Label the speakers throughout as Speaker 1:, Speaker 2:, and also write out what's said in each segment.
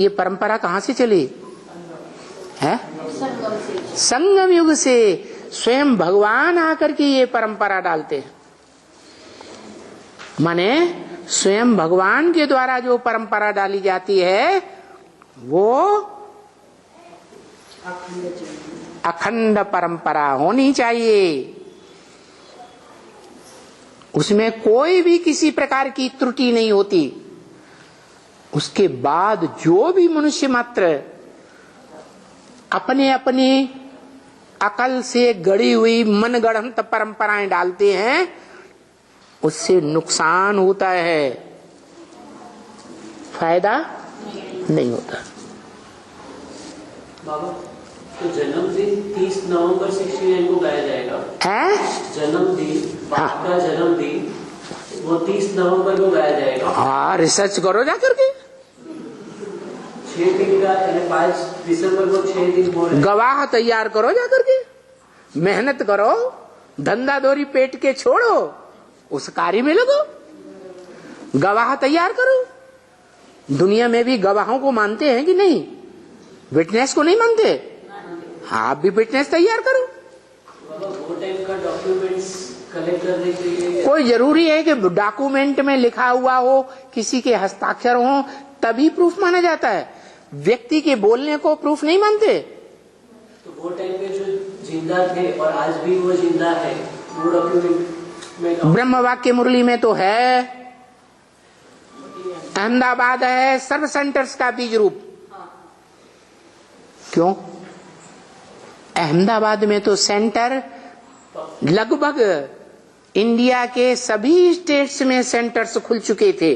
Speaker 1: ये परंपरा कहाँ से चली है? संगम युग से। स्वयं भगवान आकर के ये परंपरा डालते हैं। माने स्वयं भगवान के द्वारा जो परंपरा डाली जाती है वो अखंड परंपरा होनी चाहिए। उसमें कोई भी किसी प्रकार की त्रुटि नहीं होती। उसके बाद जो भी मनुष्य मात्र अपने अपने अकल से गढ़ी हुई मनगढ़ंत परंपराएं डालते हैं, उससे नुकसान होता है, फायदा नहीं होता।
Speaker 2: बाबा, तो जन्मदिन 30 नवंबर 69 को गाया जाएगा
Speaker 1: है?
Speaker 2: जन्मदिन, बाप का जन्मदिन वो 30 नवंबर को गाया जाएगा।
Speaker 1: हाँ, रिसर्च करो जाकर के।
Speaker 2: 6 दिन का 5 दिसंबर को 6 दिन हो रहे।
Speaker 1: गवाह तैयार करो जाकर के, मेहनत करो, धंधा दोरी पेट के छोड़ो, उस कार्य में लगो, गवाह तैयार करो। दुनिया में भी गवाहों को मानते हैं कि नहीं? विटनेस को नहीं मानते? हाँ, आप भी विटनेस तैयार करो।
Speaker 2: वो टाइम का डॉक्यूमेंट्स कलेक्ट करने के लिए
Speaker 1: कोई जरूरी है कि डॉक्यूमेंट में लिखा हुआ हो, किसी के हस्ताक्षर हो, तभी प्रूफ माना जाता है। व्यक्ति के बोलने को प्रूफ नहीं मानते।
Speaker 2: तो वो टाइम पे जो जिंदा थे और आज भी वो जिंदा है, वो डॉक्यूमेंट में
Speaker 1: ब्रह्म वाक्य मुरली में तो है। अहमदाबाद है सर्व सेंटर्स का बीज रूप। क्यों? अहमदाबाद में तो सेंटर लगभग इंडिया के सभी स्टेट्स में सेंटर्स खुल चुके थे।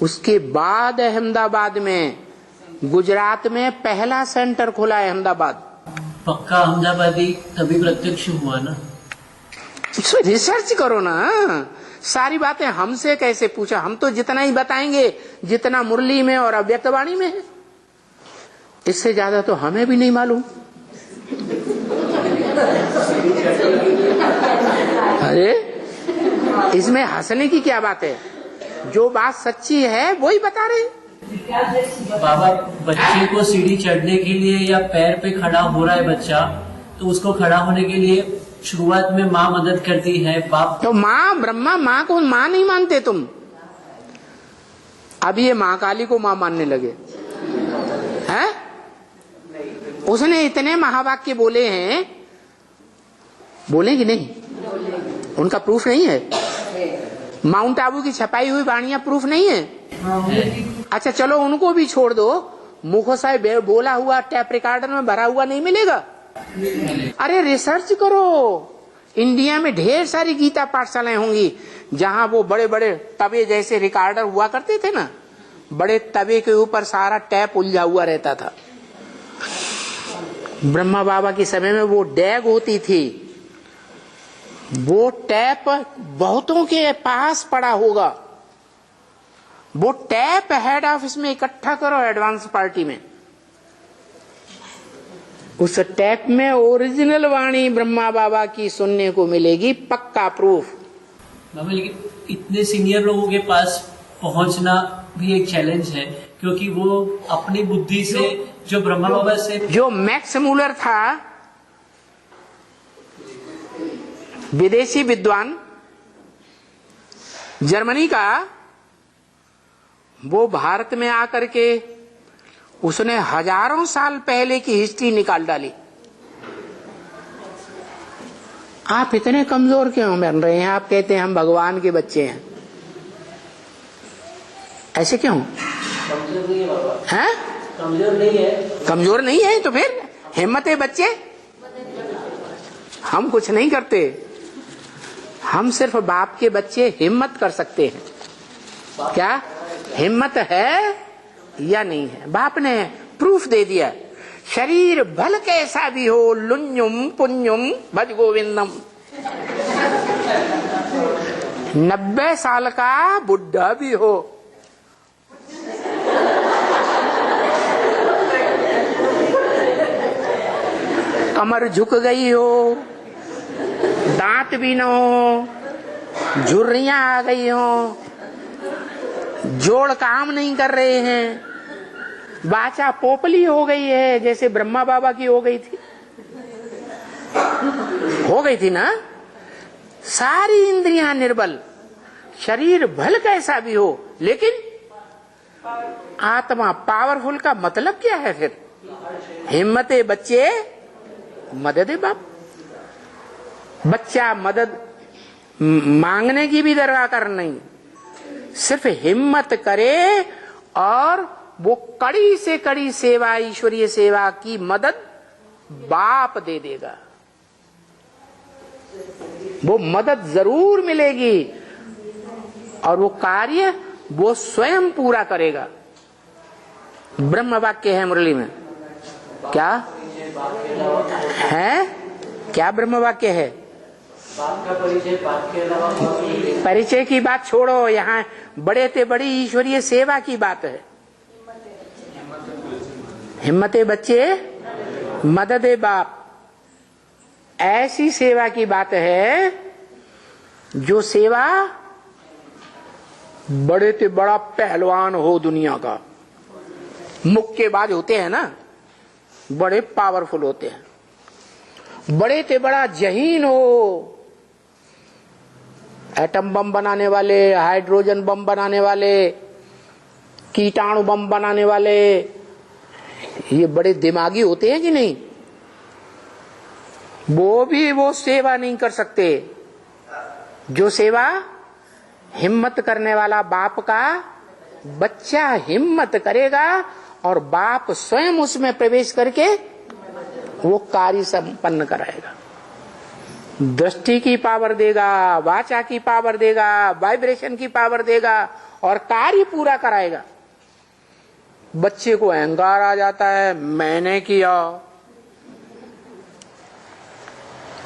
Speaker 1: उसके बाद अहमदाबाद में, गुजरात में पहला सेंटर खुला है अहमदाबाद।
Speaker 2: पक्का अहमदाबादी तभी प्रत्यक्ष हुआ ना।
Speaker 1: उसमें रिसर्च करो ना। सारी बातें हमसे कैसे पूछा? हम तो जितना ही बताएंगे जितना मुरली में और अव्यक्तवाणी में है, इससे ज्यादा तो हमें भी नहीं मालूम। अरे इसमें हंसने की क्या बात है? जो बात सच्ची है वही बता रहे।
Speaker 2: बाबा, बच्चे को सीढ़ी चढ़ने के लिए या पैर पे खड़ा हो रहा है बच्चा, तो उसको खड़ा होने के लिए शुरुआत में माँ मदद करती है, बाप।
Speaker 1: तो माँ ब्रह्मा, माँ को माँ नहीं मानते तुम? अब ये माँ काली को माँ मानने लगे हैं? उसने इतने महावाक्य बोले हैं, बोले कि नहीं? उनका प्रूफ नहीं है? माउंट आबू की छपाई हुई वाणियां प्रूफ नहीं है? अच्छा चलो उनको भी छोड़ दो। मुखो साहब बोला हुआ टैप रिकॉर्डर में भरा हुआ नहीं मिलेगा? अरे रिसर्च करो। इंडिया में ढेर सारी गीता पाठशालाएं होंगी जहां वो बड़े बड़े तवे जैसे रिकॉर्डर हुआ करते थे ना, बड़े तवे के ऊपर सारा टैप उलझा हुआ रहता था। ब्रह्मा बाबा के समय में वो डैग होती थी। वो टैप बहुतों के पास पड़ा होगा। वो टैप हेड ऑफिस में इकट्ठा करो एडवांस पार्टी में। उस टैप में ओरिजिनल वाणी ब्रह्मा बाबा की सुनने को मिलेगी, पक्का प्रूफ।
Speaker 2: बाबा, लेकिन इतने सीनियर लोगों के पास पहुंचना भी एक चैलेंज है, क्योंकि वो अपनी बुद्धि से जो ब्रह्मा बाबा से,
Speaker 1: जो मैक्स मूलर था विदेशी विद्वान जर्मनी का, वो भारत में आकर के उसने हजारों साल पहले की हिस्ट्री निकाल डाली। आप इतने कमजोर क्यों बन रहे हैं? आप कहते हैं हम भगवान के बच्चे हैं, ऐसे क्यों?
Speaker 2: कमजोर नहीं है बाबा।
Speaker 1: हैं?
Speaker 2: कमजोर नहीं है।
Speaker 1: कमजोर नहीं है तो फिर हिम्मत है बच्चे। हम कुछ नहीं करते, हम सिर्फ बाप के बच्चे हिम्मत कर सकते हैं। क्या हिम्मत है या नहीं है? बाप ने प्रूफ दे दिया। शरीर भल कैसा भी हो, लुन्युम पुण्युम भज गोविंदम। 90 साल का बुढ़ा भी हो, कमर झुक गई हो, दांत भी न हो, झुर्रियां आ गई हो, जोड़ काम नहीं कर रहे हैं, वाचा पोपली हो गई है, जैसे ब्रह्मा बाबा की हो गई थी ना। सारी इंद्रियां निर्बल, शरीर भल कैसा भी हो, लेकिन आत्मा पावरफुल का मतलब क्या है फिर? हिम्मते बच्चे मददे बाप। बच्चा मदद मांगने की भी दरकार नहीं, सिर्फ हिम्मत करे और वो कड़ी से कड़ी सेवा, ईश्वरीय सेवा की मदद बाप दे देगा। वो मदद जरूर मिलेगी और वो कार्य वो स्वयं पूरा करेगा। ब्रह्म वाक्य है मुरली में, क्या है? क्या ब्रह्म वाक्य है?
Speaker 2: बाप का परिचय, बाप के अलावा
Speaker 1: परिचय की बात छोड़ो, यहाँ बड़े ते बड़ी ईश्वरीय सेवा की बात है। हिम्मते बच्चे मददे बाप, ऐसी सेवा की बात है जो सेवा बड़े ते बड़ा पहलवान हो दुनिया का, मुक्केबाज होते हैं ना, बड़े पावरफुल होते हैं। बड़े ते बड़ा जहीन हो, एटम बम बनाने वाले, हाइड्रोजन बम बनाने वाले, कीटाणु बम बनाने वाले, ये बड़े दिमागी होते हैं कि नहीं? वो भी वो सेवा नहीं कर सकते जो सेवा हिम्मत करने वाला बाप का बच्चा हिम्मत करेगा और बाप स्वयं उसमें प्रवेश करके वो कार्य संपन्न कराएगा। दृष्टि की पावर देगा, वाचा की पावर देगा, वाइब्रेशन की पावर देगा और कार्य पूरा कराएगा। बच्चे को अहंकार आ जाता है, मैंने किया,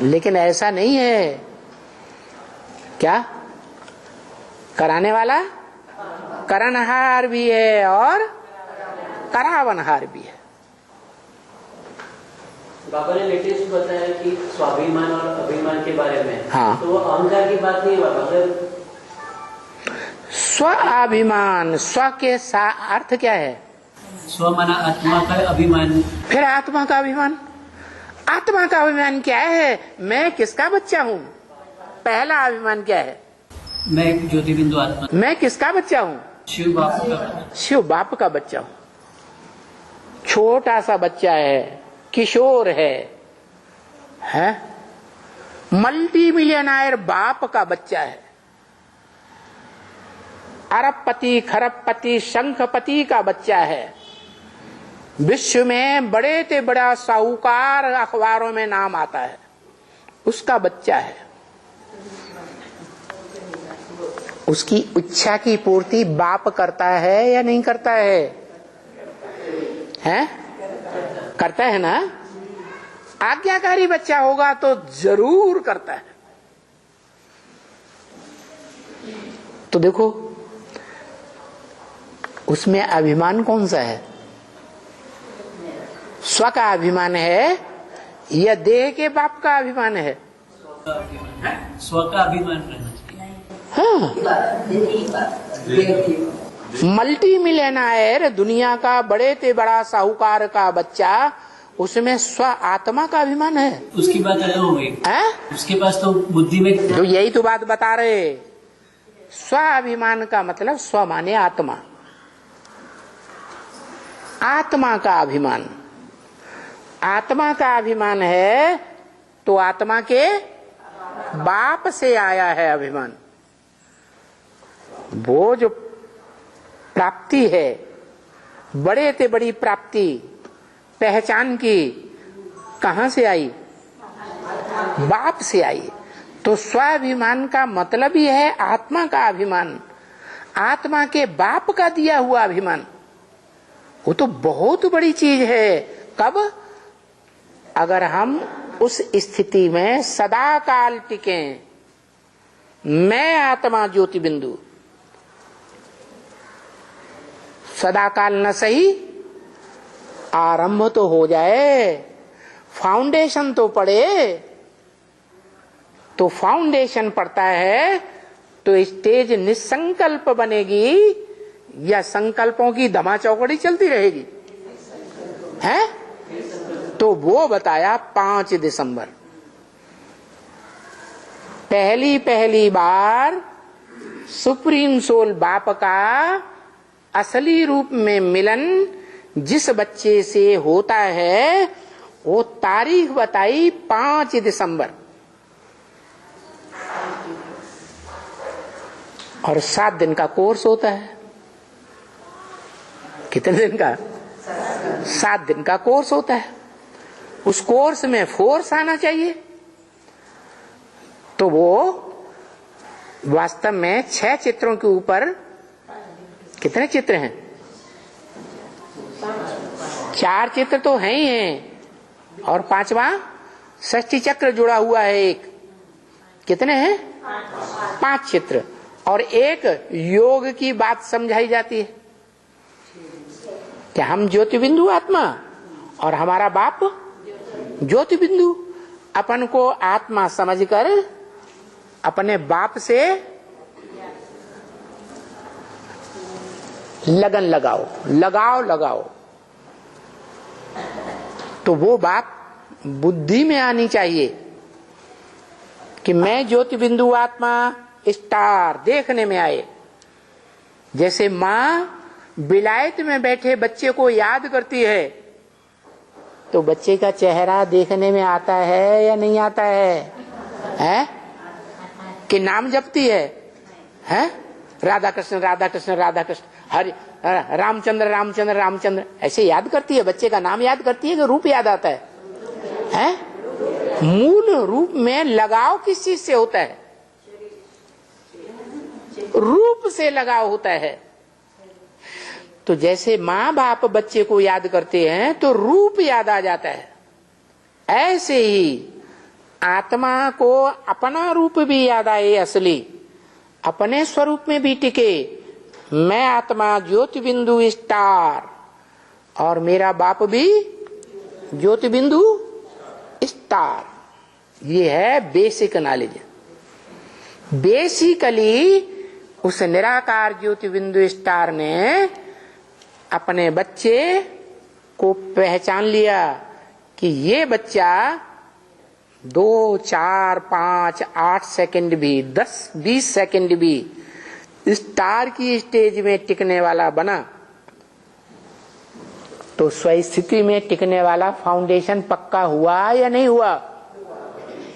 Speaker 1: लेकिन ऐसा नहीं है। क्या? कराने वाला करनहार भी है और करावनहार भी है।
Speaker 2: बाबा ने लेटेस्ट बताया कि स्वाभिमान और अभिमान के बारे में।
Speaker 1: हाँ,
Speaker 2: तो वो अहंकार की बात नहीं है बाबा।
Speaker 1: स्वाभिमान, स्व के अर्थ क्या है?
Speaker 2: स्व माना आत्मा का अभिमान।
Speaker 1: फिर आत्मा का अभिमान, आत्मा का अभिमान क्या है? मैं किसका बच्चा हूँ? पहला अभिमान क्या है?
Speaker 2: मैं ज्योति बिंदु आत्मा।
Speaker 1: मैं किसका बच्चा हूँ?
Speaker 2: शिव बाप का।
Speaker 1: शिव बाप का बच्चा हूँ। छोटा सा बच्चा है, किशोर है? मल्टी मिलियनायर बाप का बच्चा है, अरबपति, खरबपति, शंखपति का बच्चा है। विश्व में बड़े से बड़ा साहूकार अखबारों में नाम आता है, उसका बच्चा है। उसकी इच्छा की पूर्ति बाप करता है या नहीं करता है? हैं? करता है ना? आज्ञाकारी बच्चा होगा तो जरूर करता है। तो देखो उसमें अभिमान कौन सा है? स्व का अभिमान है या देह के बाप का अभिमान है?
Speaker 2: स्व का अभिमान रहना चाहिए।
Speaker 1: हाँ, मल्टी मिलियनायर दुनिया का बड़े ते बड़ा साहूकार का बच्चा, उसमें स्व आत्मा का अभिमान है।
Speaker 2: उसकी बात अलग हो गई। उसके पास तो बुद्धि में
Speaker 1: तो यही तो बात बता रहे। स्व अभिमान का मतलब स्व माने आत्मा, आत्मा का अभिमान। आत्मा का अभिमान है तो आत्मा के बाप से आया है अभिमान। वो जो प्राप्ति है, बड़े से बड़ी प्राप्ति पहचान की, कहां से आई? बाप से आई। तो स्वाभिमान का मतलब ही है आत्मा का अभिमान, आत्मा के बाप का दिया हुआ अभिमान। वो तो बहुत बड़ी चीज है। कब? अगर हम उस स्थिति में सदा काल टिके, मैं आत्मा ज्योति बिंदु, सदा काल न सही आरंभ तो हो जाए, फाउंडेशन तो पड़े। तो फाउंडेशन पड़ता है तो स्टेज निसंकल्प बनेगी या संकल्पों की धमा चौकड़ी चलती रहेगी? है? तो वो बताया 5 दिसंबर। पहली बार सुप्रीम सोल बाप का असली रूप में मिलन जिस बच्चे से होता है, वो तारीख बताई 5 दिसंबर। और 7 दिन का कोर्स होता है। कितने दिन का? 7 दिन का कोर्स होता है। उस कोर्स में फोर्स आना चाहिए। तो वो वास्तव में 6 चित्रों के ऊपर कितने चित्र हैं? 4 चित्र तो हैं ही हैं, और 5वां षष्ठी चक्र जुड़ा हुआ है एक। कितने हैं? 5 चित्र। और एक योग की बात समझाई जाती है कि हम ज्योति बिंदु आत्मा और हमारा बाप ज्योति बिंदु। अपन को आत्मा समझकर अपने बाप से लगन लगाओ। तो वो बात बुद्धि में आनी चाहिए कि मैं ज्योति बिंदु आत्मा स्टार देखने में आए। जैसे माँ विलायत में बैठे बच्चे को याद करती है, तो बच्चे का चेहरा देखने में आता है या नहीं आता है? कि नाम जपती है? राधा कृष्ण राधा कृष्ण राधा कृष्ण, हरि रामचंद्र ऐसे याद करती है? बच्चे का नाम याद करती है कि रूप याद आता है? मूल रूप में लगाव किस चीज से होता है? रूप से लगाव होता है। तो जैसे माँ बाप बच्चे को याद करते हैं तो रूप याद आ जाता है, ऐसे ही आत्मा को अपना रूप भी याद आए, असली अपने स्वरूप में भी टिके। मैं आत्मा ज्योति बिंदु स्टार और मेरा बाप भी ज्योति बिंदु स्टार। ये है बेसिक नॉलेज। बेसिकली उस निराकार ज्योति बिंदु स्टार ने अपने बच्चे को पहचान लिया कि ये बच्चा 2, 4, 5, 8 सेकंड भी, 10, 20 सेकंड भी स्टार की स्टेज में टिकने वाला बना, तो स्वस्थिति में टिकने वाला फाउंडेशन पक्का हुआ या नहीं हुआ?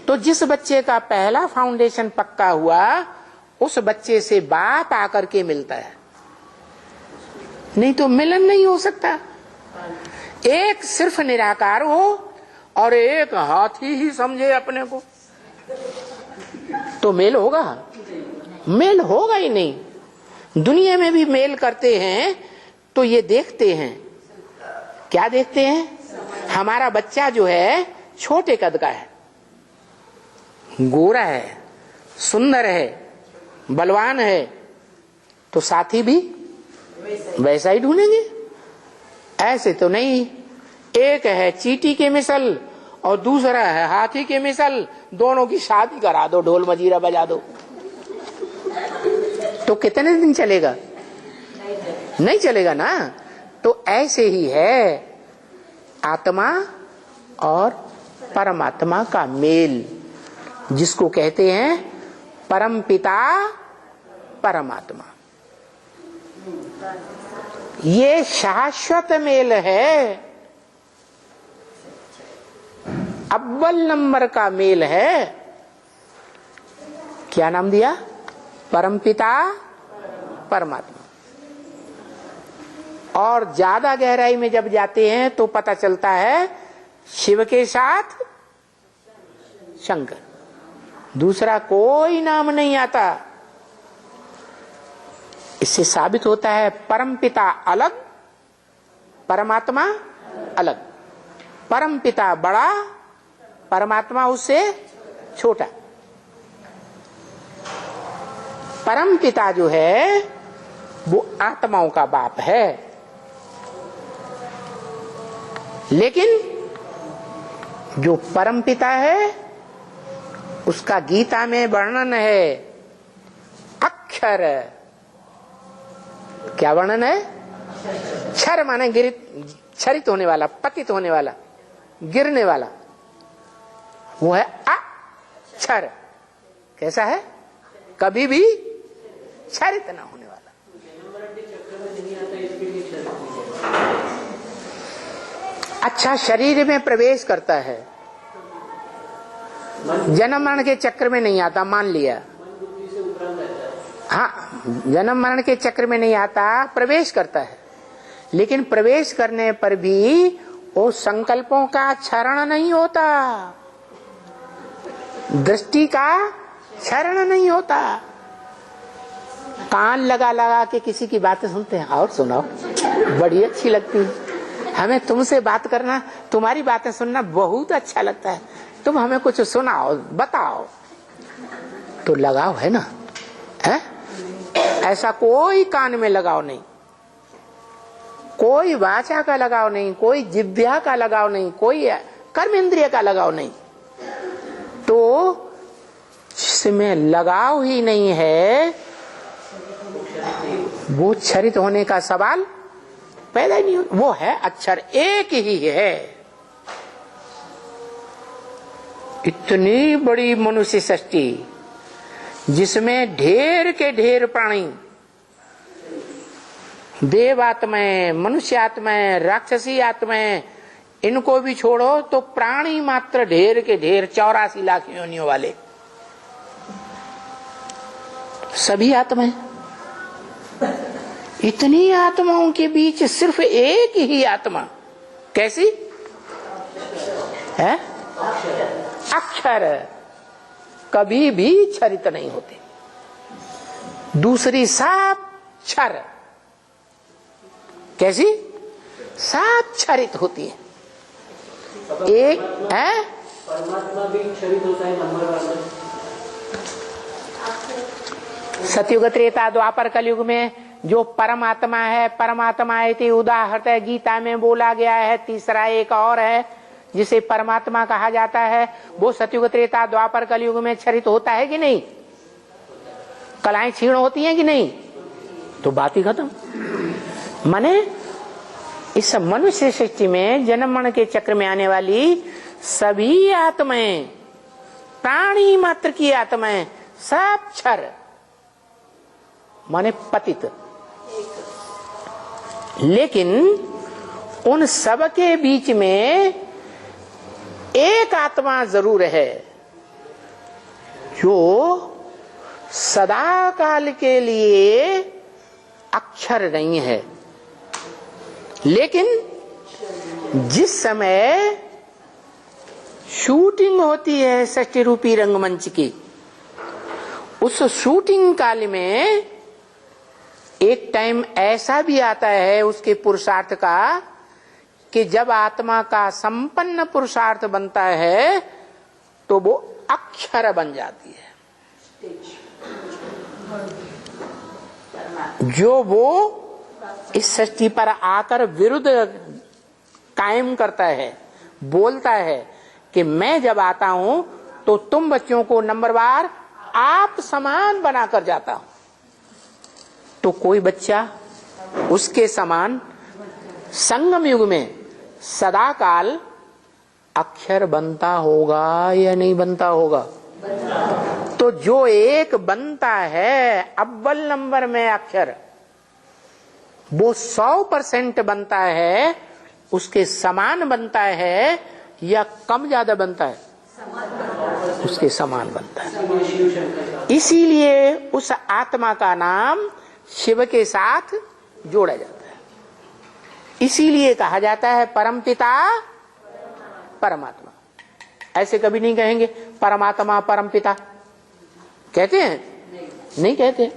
Speaker 1: तो जिस बच्चे का पहला फाउंडेशन पक्का हुआ, उस बच्चे से बाप आकर के मिलता है, नहीं तो मिलन नहीं हो सकता। एक सिर्फ निराकार हो और एक हाथी ही समझे अपने को, तो मेल होगा? मेल होगा ही नहीं। दुनिया में भी मेल करते हैं तो ये देखते हैं, क्या देखते हैं? हमारा बच्चा जो है छोटे कद का है, गोरा है, सुंदर है, बलवान है, तो साथी भी वैसा ही ढूंढेंगे। ऐसे तो नहीं, एक है चींटी के मिसल और दूसरा है हाथी के मिसल, दोनों की शादी करा दो, ढोल मजीरा बजा दो, तो कितने दिन चलेगा? नहीं चलेगा ना। तो ऐसे ही है आत्मा और परमात्मा का मेल, जिसको कहते हैं परम पिता परमात्मा। ये शाश्वत मेल है, अव्वल नंबर का मेल है। क्या नाम दिया? परमपिता परमात्मा। और ज्यादा गहराई में जब जाते हैं तो पता चलता है शिव के साथ शंकर, दूसरा कोई नाम नहीं आता। इससे साबित होता है परमपिता अलग, परमात्मा अलग। परमपिता बड़ा, परमात्मा उससे छोटा। परमपिता जो है वो आत्माओं का बाप है, लेकिन जो परमपिता है उसका गीता में वर्णन है अक्षर। क्या वर्णन है? क्षर माने क्षरित होने वाला, पतित होने वाला, गिरने वाला, वो है अक्षर। कैसा है? कभी भी क्षरित ना होने वाला। अच्छा, शरीर में प्रवेश करता है, जन्म मरण के चक्र में नहीं आता, मान लिया। हाँ, जन्म मरण के चक्र में नहीं आता, प्रवेश करता है, लेकिन प्रवेश करने पर भी वो संकल्पों का क्षरण नहीं होता, दृष्टि का क्षरण नहीं होता। कान लगा लगा के किसी की बातें सुनते हैं, और सुनाओ, बड़ी अच्छी लगती है हमें तुमसे बात करना, तुम्हारी बातें सुनना बहुत अच्छा लगता है, तुम हमें कुछ सुनाओ, बताओ, तो लगाव है ना, है? ऐसा कोई कान में लगाव नहीं, कोई वाचा का लगाव नहीं, कोई जिह्वा का लगाव नहीं, कोई कर्म इंद्रिय का लगाव नहीं, तो जिसमें लगाव ही नहीं है वो क्षरित होने का सवाल पैदा ही नहीं होता। वो है अक्षर, एक ही है। इतनी बड़ी मनुष्य सृष्टि जिसमें ढेर के ढेर प्राणी, देव आत्माएं, मनुष्य आत्माएं, राक्षसी आत्माएं, इनको भी छोड़ो तो प्राणी मात्र ढेर के ढेर 84 लाख योनियों वाले सभी आत्माएं। इतनी आत्माओं के बीच सिर्फ एक ही आत्मा, कैसी है? अक्षर, कभी भी क्षरित नहीं होते। दूसरी सब क्षर, कैसी? सब क्षरित होती है। एक है
Speaker 2: परमात्मा भी क्षरित होता है नंबर वाला।
Speaker 1: सतयुग त्रेता द्वापर कलयुग में जो परमात्मा है, परमात्मा इति उदाहरत है, गीता में बोला गया है। तीसरा एक और है जिसे परमात्मा कहा जाता है, वो सतयुग त्रेता द्वापर कलयुग में क्षरित होता है कि नहीं? कलाएं क्षीण होती हैं कि नहीं? तो बात ही खत्म। माने इस मनुष्य सृष्टि में जन्म मरण के चक्र में आने वाली सभी आत्माएं, प्राणी मात्र की आत्माएं, सब क्षर माने पतित। लेकिन उन सब के बीच में एक आत्मा जरूर है जो सदा काल के लिए अक्षर नहीं है, लेकिन जिस समय शूटिंग होती है षष्ठी रूपी रंगमंच की, उस शूटिंग काल में एक टाइम ऐसा भी आता है उसके पुरुषार्थ का कि जब आत्मा का संपन्न पुरुषार्थ बनता है तो वो अक्षर बन जाती है। जो वो इस सृष्टि पर आकर विरुद्ध कायम करता है, बोलता है कि मैं जब आता हूं तो तुम बच्चों को नंबरवार आप समान बनाकर जाता हूं, तो कोई बच्चा उसके समान संगम युग में सदा काल अक्षर बनता होगा या नहीं बनता होगा? तो जो एक बनता है अव्वल नंबर में अक्षर, वो 100% बनता है, उसके समान बनता है या कम ज्यादा बनता है? उसके समान बनता है। इसीलिए उस आत्मा का नाम शिव के साथ जोड़ा जाता है। इसीलिए कहा जाता है परमपिता परमात्मा। ऐसे कभी नहीं कहेंगे परमात्मा परमपिता, कहते हैं? नहीं कहते।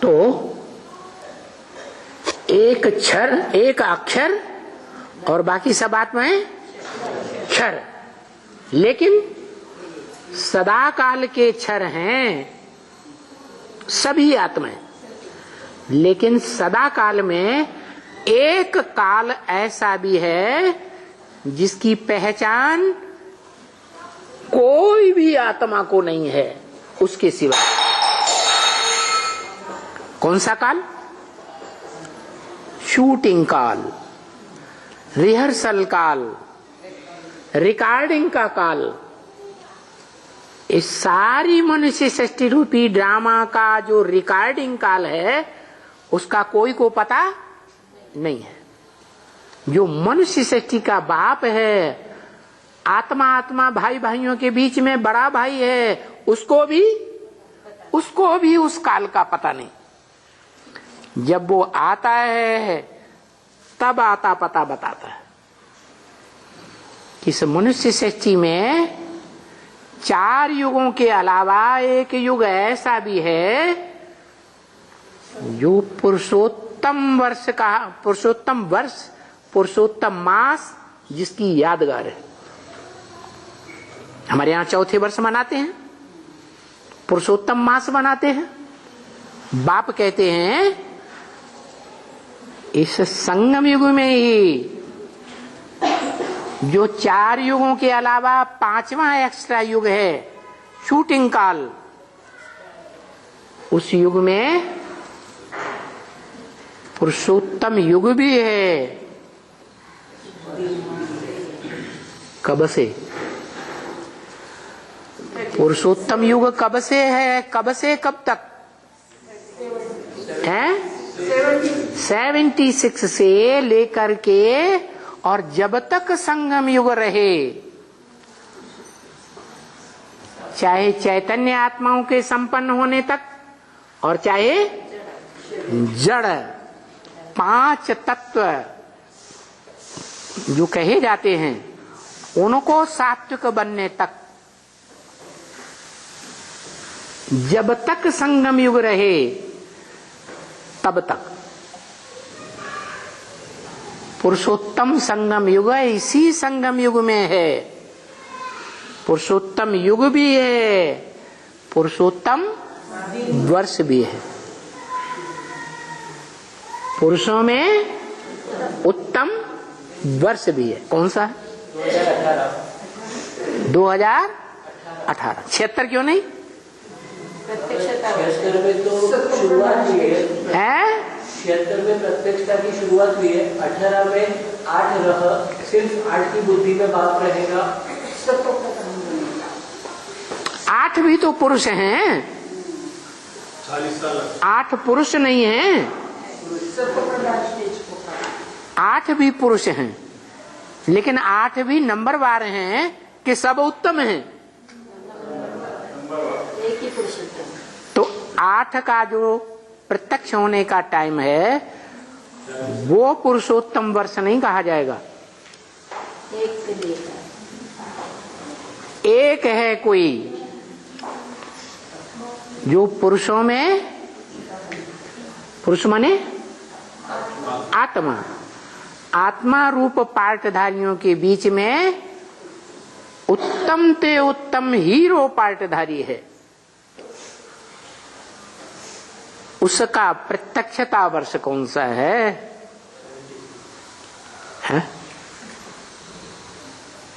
Speaker 1: तो एक क्षर, एक अक्षर और बाकी सब आत्माएं क्षर, लेकिन सदा काल के क्षर हैं सभी आत्माएं। लेकिन सदा काल में एक काल ऐसा भी है जिसकी पहचान कोई भी आत्मा को नहीं है उसके सिवा। कौन सा काल? शूटिंग काल, रिहर्सल काल, रिकॉर्डिंग का काल। इस सारी मनुष्य सृष्टि रूपी ड्रामा का जो रिकॉर्डिंग काल है उसका कोई को पता नहीं है। जो मनुष्य सृष्टि का बाप है, आत्मा आत्मा भाई भाइयों के बीच में बड़ा भाई है, उसको भी उस काल का पता नहीं। जब वो आता है तब आता पता बताता है। इस मनुष्य सृष्टि में 4 युगों के अलावा एक युग ऐसा भी है जो पुरुषोत्तम वर्ष, पुरुषोत्तम मास जिसकी यादगार है। हमारे यहाँ चौथे वर्ष मनाते हैं, पुरुषोत्तम मास मनाते हैं। बाप कहते हैं इस संगम युग में ही जो 4 युगों के अलावा 5वां एक्स्ट्रा युग है शूटिंग काल, उस युग में पुरुषोत्तम युग भी है। कब से? पुरुषोत्तम युग कब से है? कब से कब तक है? 76 से लेकर के और जब तक संगम युग रहे, चाहे चैतन्य आत्माओं के संपन्न होने तक और चाहे जड़ 5 तत्व जो कहे जाते हैं उनको सात्विक बनने तक, जब तक संगम युग रहे तब तक पुरुषोत्तम संगम युग इसी संगम युग में है। पुरुषोत्तम युग भी है, पुरुषोत्तम वर्ष भी है। पुरुषों में उत्तम वर्ष भी है। कौन सा? 2018। 76 क्यों नहीं
Speaker 2: में तो शुरुआत हुई
Speaker 1: है?
Speaker 2: 76 में प्रत्यक्षता की शुरुआत हुई है। 18 में 8 रह, सिर्फ 8 की बुद्धि में बाप रहेगा।
Speaker 1: 8 भी तो पुरुष हैं, 8 पुरुष नहीं हैं, 8 भी पुरुष हैं, लेकिन 8 भी नंबरवार हैं कि सब उत्तम हैं। तो 8 का जो प्रत्यक्ष होने का टाइम है वो पुरुषोत्तम वर्ष नहीं कहा जाएगा। एक है कोई जो पुरुषों में, पुरुष माने आत्मा, आत्मा रूप पार्टधारियों के बीच में उत्तम ते उत्तम हीरो पार्टधारी है। उसका प्रत्यक्षता वर्ष कौन सा है?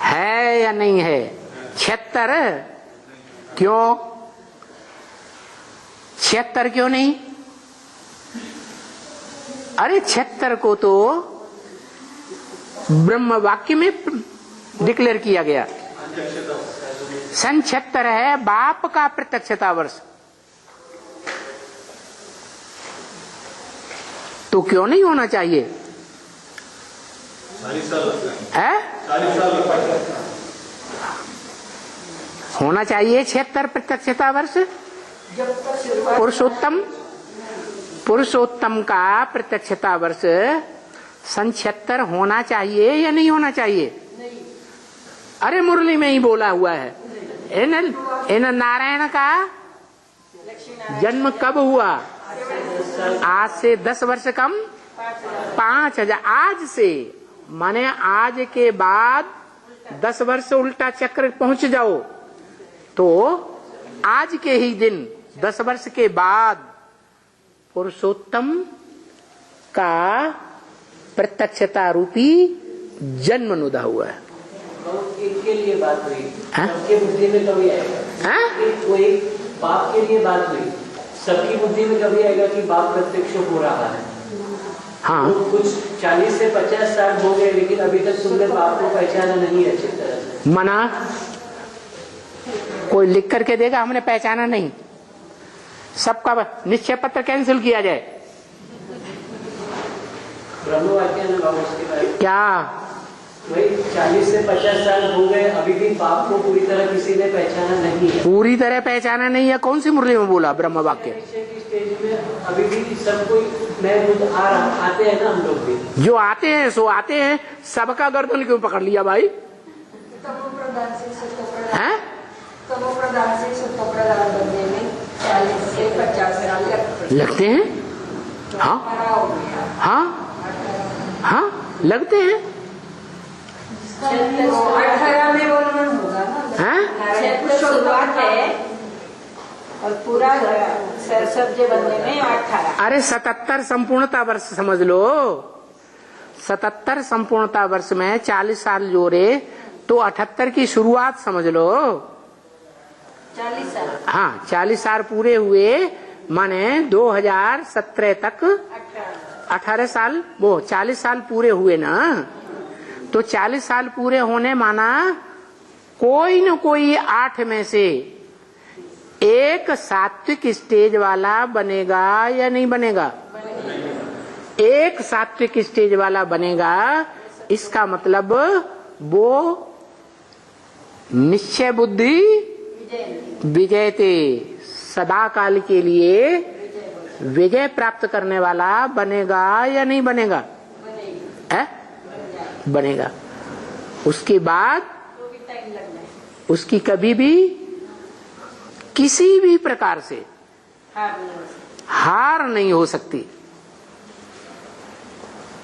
Speaker 1: है या नहीं है? 76। क्यों 76 क्यों नहीं? अरे 76 को तो ब्रह्म वाक्य में डिक्लेयर किया गया। सन 76 है बाप का प्रत्यक्षता वर्ष। तो क्यों नहीं होना चाहिए?
Speaker 3: 40 साल
Speaker 1: है?
Speaker 3: 40 साल
Speaker 1: होना चाहिए 76 प्रत्यक्षता वर्ष। पुरुषोत्तम का प्रत्यक्षता वर्ष सन 76 होना चाहिए या नहीं होना चाहिए? अरे मुरली में ही बोला हुआ है। इन नारायण का जन्म कब हुआ? आज से 10 वर्ष कम 5000। आज से माने आज के बाद 10 वर्ष उल्टा चक्र पहुंच जाओ तो आज के ही दिन 10 वर्ष के बाद पुरुषोत्तम का प्रत्यक्षता रूपी जन्म नुदा हुआ है।
Speaker 2: इनके लिए बात हुई, सबके बुद्धि में कभी आएगा, वो एक बाप के लिए बात हुई, सबकी बुद्धि में कभी आएगा कि बाप प्रत्यक्ष हो रहा है।
Speaker 1: हाँ,
Speaker 2: तो कुछ 40 से 50 साल हो गए लेकिन अभी तक तुमने बाप को पहचाना नहीं अच्छी तरह से।
Speaker 1: मना कोई लिख करके देगा, हमने पहचाना नहीं। सबका निश्चय पत्र कैंसिल किया जाए।
Speaker 2: ब्रह्मवाक्य ना बाबू उसके बारे में
Speaker 1: क्या
Speaker 2: वही 40 से 50 साल हो गए अभी भी बाप को पूरी तरह किसी ने पहचाना नहीं है।
Speaker 1: पूरी तरह पहचाना नहीं है? कौन सी मुरली में बोला ब्रह्म वाक्य?
Speaker 2: की स्टेज में अभी भी सब कोई मैं खुद आते हैं ना, हम लोग भी
Speaker 1: जो आते हैं सो आते हैं, सबका गर्दन क्यों पकड़ लिया भाई? हैं?
Speaker 3: तमोप्रधान से सत्वप्रधान बनने में 40 से 50 साल
Speaker 1: लगते हैं। हाँ हाँ हाँ लगते हैं।
Speaker 3: 18 में बोलना होगा ना, शुरुआत है और पूरा सब्जे बनने में 18।
Speaker 1: अरे 77 संपूर्णता वर्ष समझ लो। 77 संपूर्णता वर्ष में 40 साल जोड़े तो 78 की शुरुआत समझ लो।
Speaker 3: 40 साल,
Speaker 1: हाँ 40 साल पूरे हुए माने 2017 तक 18 साल, वो 40 साल पूरे हुए ना। तो 40 साल पूरे होने माना कोई न कोई 8 में से एक सात्विक स्टेज वाला बनेगा या नहीं बनेगा? एक सात्विक स्टेज वाला बनेगा। इसका मतलब वो निश्चय बुद्धि विजयते, सदा काल के लिए विजय प्राप्त करने वाला बनेगा या नहीं बनेगा? है? बनेगा। उसके बाद उसकी कभी भी किसी भी प्रकार से हार नहीं हो सकती।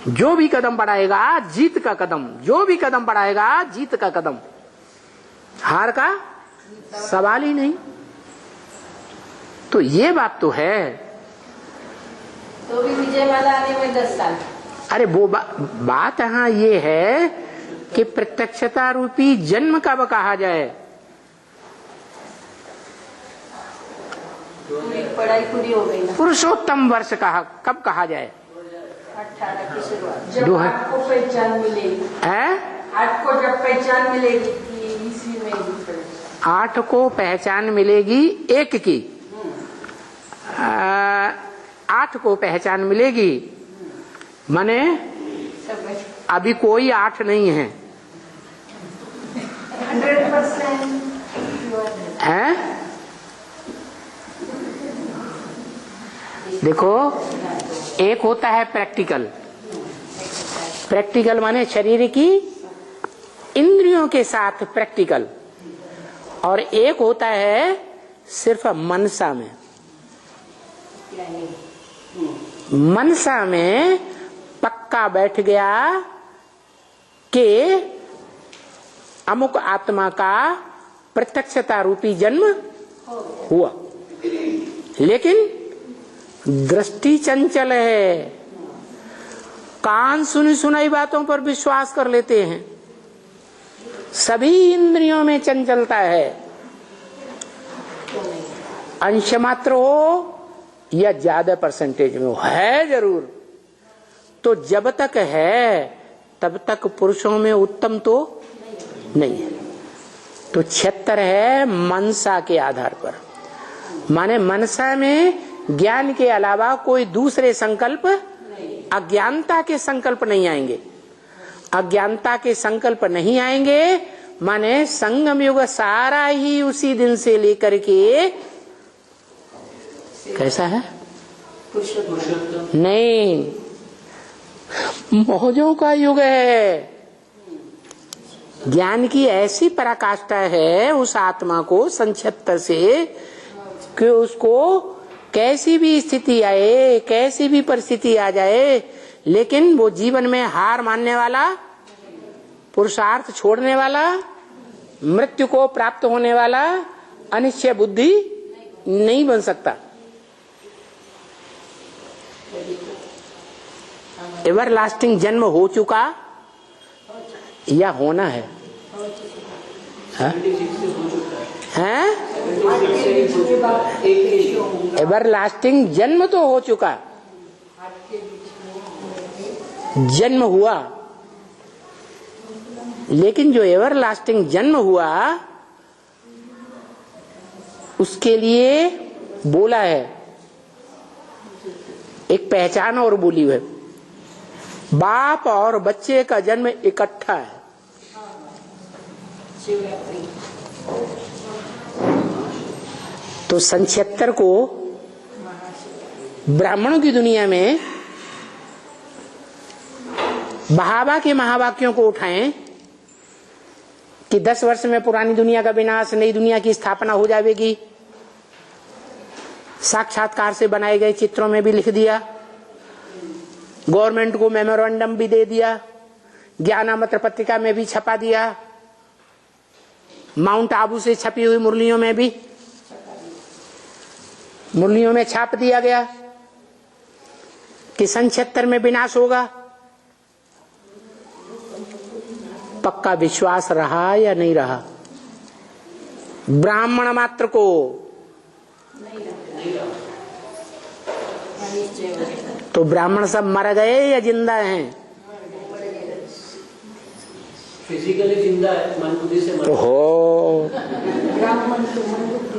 Speaker 1: जो भी कदम बढ़ाएगा जीत का कदम, जो भी कदम बढ़ाएगा जीत का कदम, हार का सवाल ही नहीं। तो ये बात तो है।
Speaker 3: तो भी विजय माला आने में 10 साल।
Speaker 1: अरे वो बात यहाँ ये है कि प्रत्यक्षता रूपी जन्म कब कहा जाए?
Speaker 3: पढ़ाई पूरी हो गई ना।
Speaker 1: पुरुषोत्तम वर्ष कब कहा जाए?
Speaker 3: 18 की शुरुआत, जब आपको पहचान मिलेगी।
Speaker 1: है?
Speaker 3: 8 को जब पहचान मिलेगी कि इसी में
Speaker 1: 8 को पहचान मिलेगी एक की, 8 को पहचान मिलेगी माने अभी कोई 8 नहीं है।
Speaker 3: 100%
Speaker 1: है? देखो, एक होता है प्रैक्टिकल। प्रैक्टिकल माने शरीर की इंद्रियों के साथ प्रैक्टिकल, और एक होता है सिर्फ मनसा में। मनसा में पक्का बैठ गया कि अमुक आत्मा का प्रत्यक्षता रूपी जन्म हुआ, लेकिन दृष्टि चंचल है। कान सुनी सुनाई बातों पर विश्वास कर लेते हैं। सभी इंद्रियों में चंचलता है। अंश मात्र हो या ज्यादा परसेंटेज में हो, है जरूर। तो जब तक है तब तक पुरुषों में उत्तम तो नहीं है। तो 76 है मनसा के आधार पर, माने मनसा में ज्ञान के अलावा कोई दूसरे संकल्प, अज्ञानता के संकल्प नहीं आएंगे। अज्ञानता के संकल्प नहीं आएंगे माने संगम युग सारा ही उसी दिन से लेकर के कैसा है? नहीं, मौजों का युग है। ज्ञान की ऐसी पराकाष्ठा है उस आत्मा को संक्षिप्त से कि उसको कैसी भी स्थिति आए, कैसी भी परिस्थिति आ जाए, लेकिन वो जीवन में हार मानने वाला पुरुषार्थ छोड़ने वाला, मृत्यु को प्राप्त होने वाला अनिश्चय बुद्धि नहीं बन सकता। एवरलास्टिंग जन्म हो चुका या होना है? हैं? एवरलास्टिंग जन्म तो हो चुका, जन्म हुआ, लेकिन जो एवरलास्टिंग जन्म हुआ उसके लिए बोला है, एक पहचान और बोली है। बाप और बच्चे का जन्म इकट्ठा है। तो सन 76 को ब्राह्मणों की दुनिया में बहावा के महावाक्यों को उठाएं कि 10 वर्ष में पुरानी दुनिया का विनाश, नई दुनिया की स्थापना हो जाएगी। साक्षात्कार से बनाए गए चित्रों में भी लिख दिया, गवर्नमेंट को मेमोरेंडम भी दे दिया, ज्ञानामृत पत्रिका में भी छपा दिया, माउंट आबू से छपी हुई मुरलियों में भी, मुरलियों में छाप दिया गया कि सन 76 में विनाश होगा। पक्का विश्वास रहा या नहीं रहा? ब्राह्मण मात्र को तो ब्राह्मण सब मर गए या जिंदा हैं?
Speaker 2: फिजिकली जिंदा है, मन बुद्धि से मर
Speaker 1: हो।
Speaker 3: ब्राह्मण तो मन बुद्धि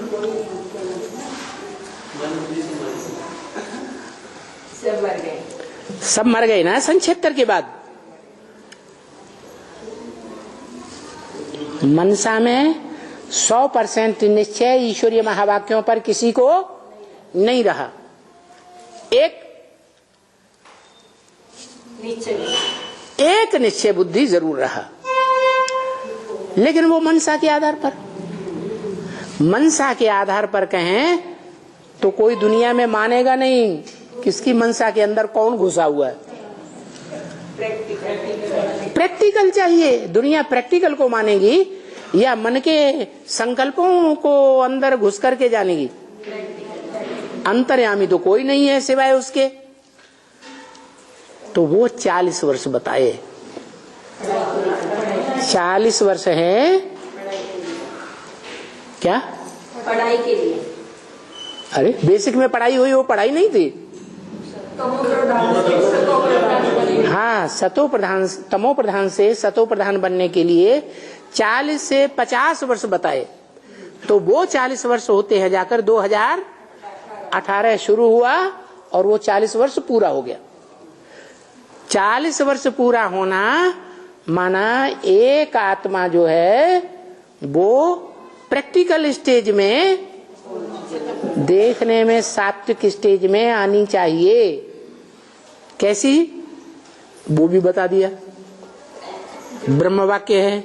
Speaker 3: सब मर गए,
Speaker 1: सब मर गए ना सन 76 के बाद। मनसा में 100% निश्चय ईश्वरीय महावाक्यों पर किसी को नहीं रहा। एक निश्चय बुद्धि जरूर रहा, लेकिन वो मनसा के आधार पर, मनसा के आधार पर कहें तो कोई दुनिया में मानेगा नहीं किसकी मनसा के अंदर कौन घुसा हुआ है। प्रैक्टिकल चाहिए, दुनिया प्रैक्टिकल को मानेगी या मन के संकल्पों को अंदर घुस करके जानेगी? अंतर्यामी तो कोई नहीं है सिवाय उसके। तो वो 40 वर्ष बताए, 40 वर्ष है क्या?
Speaker 3: पढ़ाई के लिए।
Speaker 1: अरे बेसिक में पढ़ाई हुई, वो पढ़ाई नहीं थी। हाँ, सतो प्रधान, तमो प्रधान से सतो प्रधान बनने के लिए 40 से 50 वर्ष बताए। तो वो 40 वर्ष होते हैं जाकर 2018 शुरू हुआ और वो 40 वर्ष पूरा हो गया। 40 वर्ष पूरा होना माना एक आत्मा जो है वो प्रैक्टिकल स्टेज में, देखने में सात्विक स्टेज में आनी चाहिए। कैसी? वो भी बता दिया। ब्रह्म वाक्य है,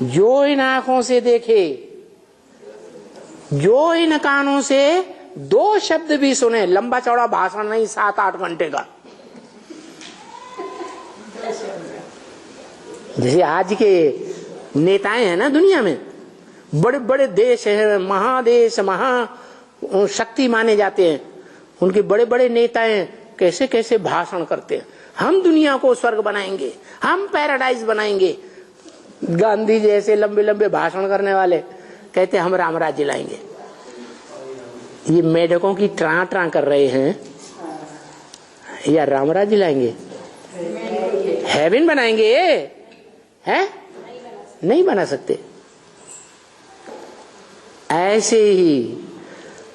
Speaker 1: जो इन आंखों से देखे, जो इन कानों से 2 शब्द भी सुने, लंबा चौड़ा भाषण नहीं 7-8 घंटे का। जैसे आज के नेताएं हैं ना दुनिया में, बड़े बड़े देश हैं, महादेश, महा शक्ति माने जाते हैं, उनके बड़े बड़े नेताएं कैसे कैसे भाषण करते हैं। हम दुनिया को स्वर्ग बनाएंगे, हम पैराडाइज बनाएंगे। गांधी जैसे लंबे लंबे भाषण करने वाले कहते हम राम राज्य लाएंगे। ये मेढकों की ट्रा ट्रा कर रहे हैं या राम राज्य लाएंगे? हेवन बनाएंगे हैं? नहीं बना सकते। ऐसे ही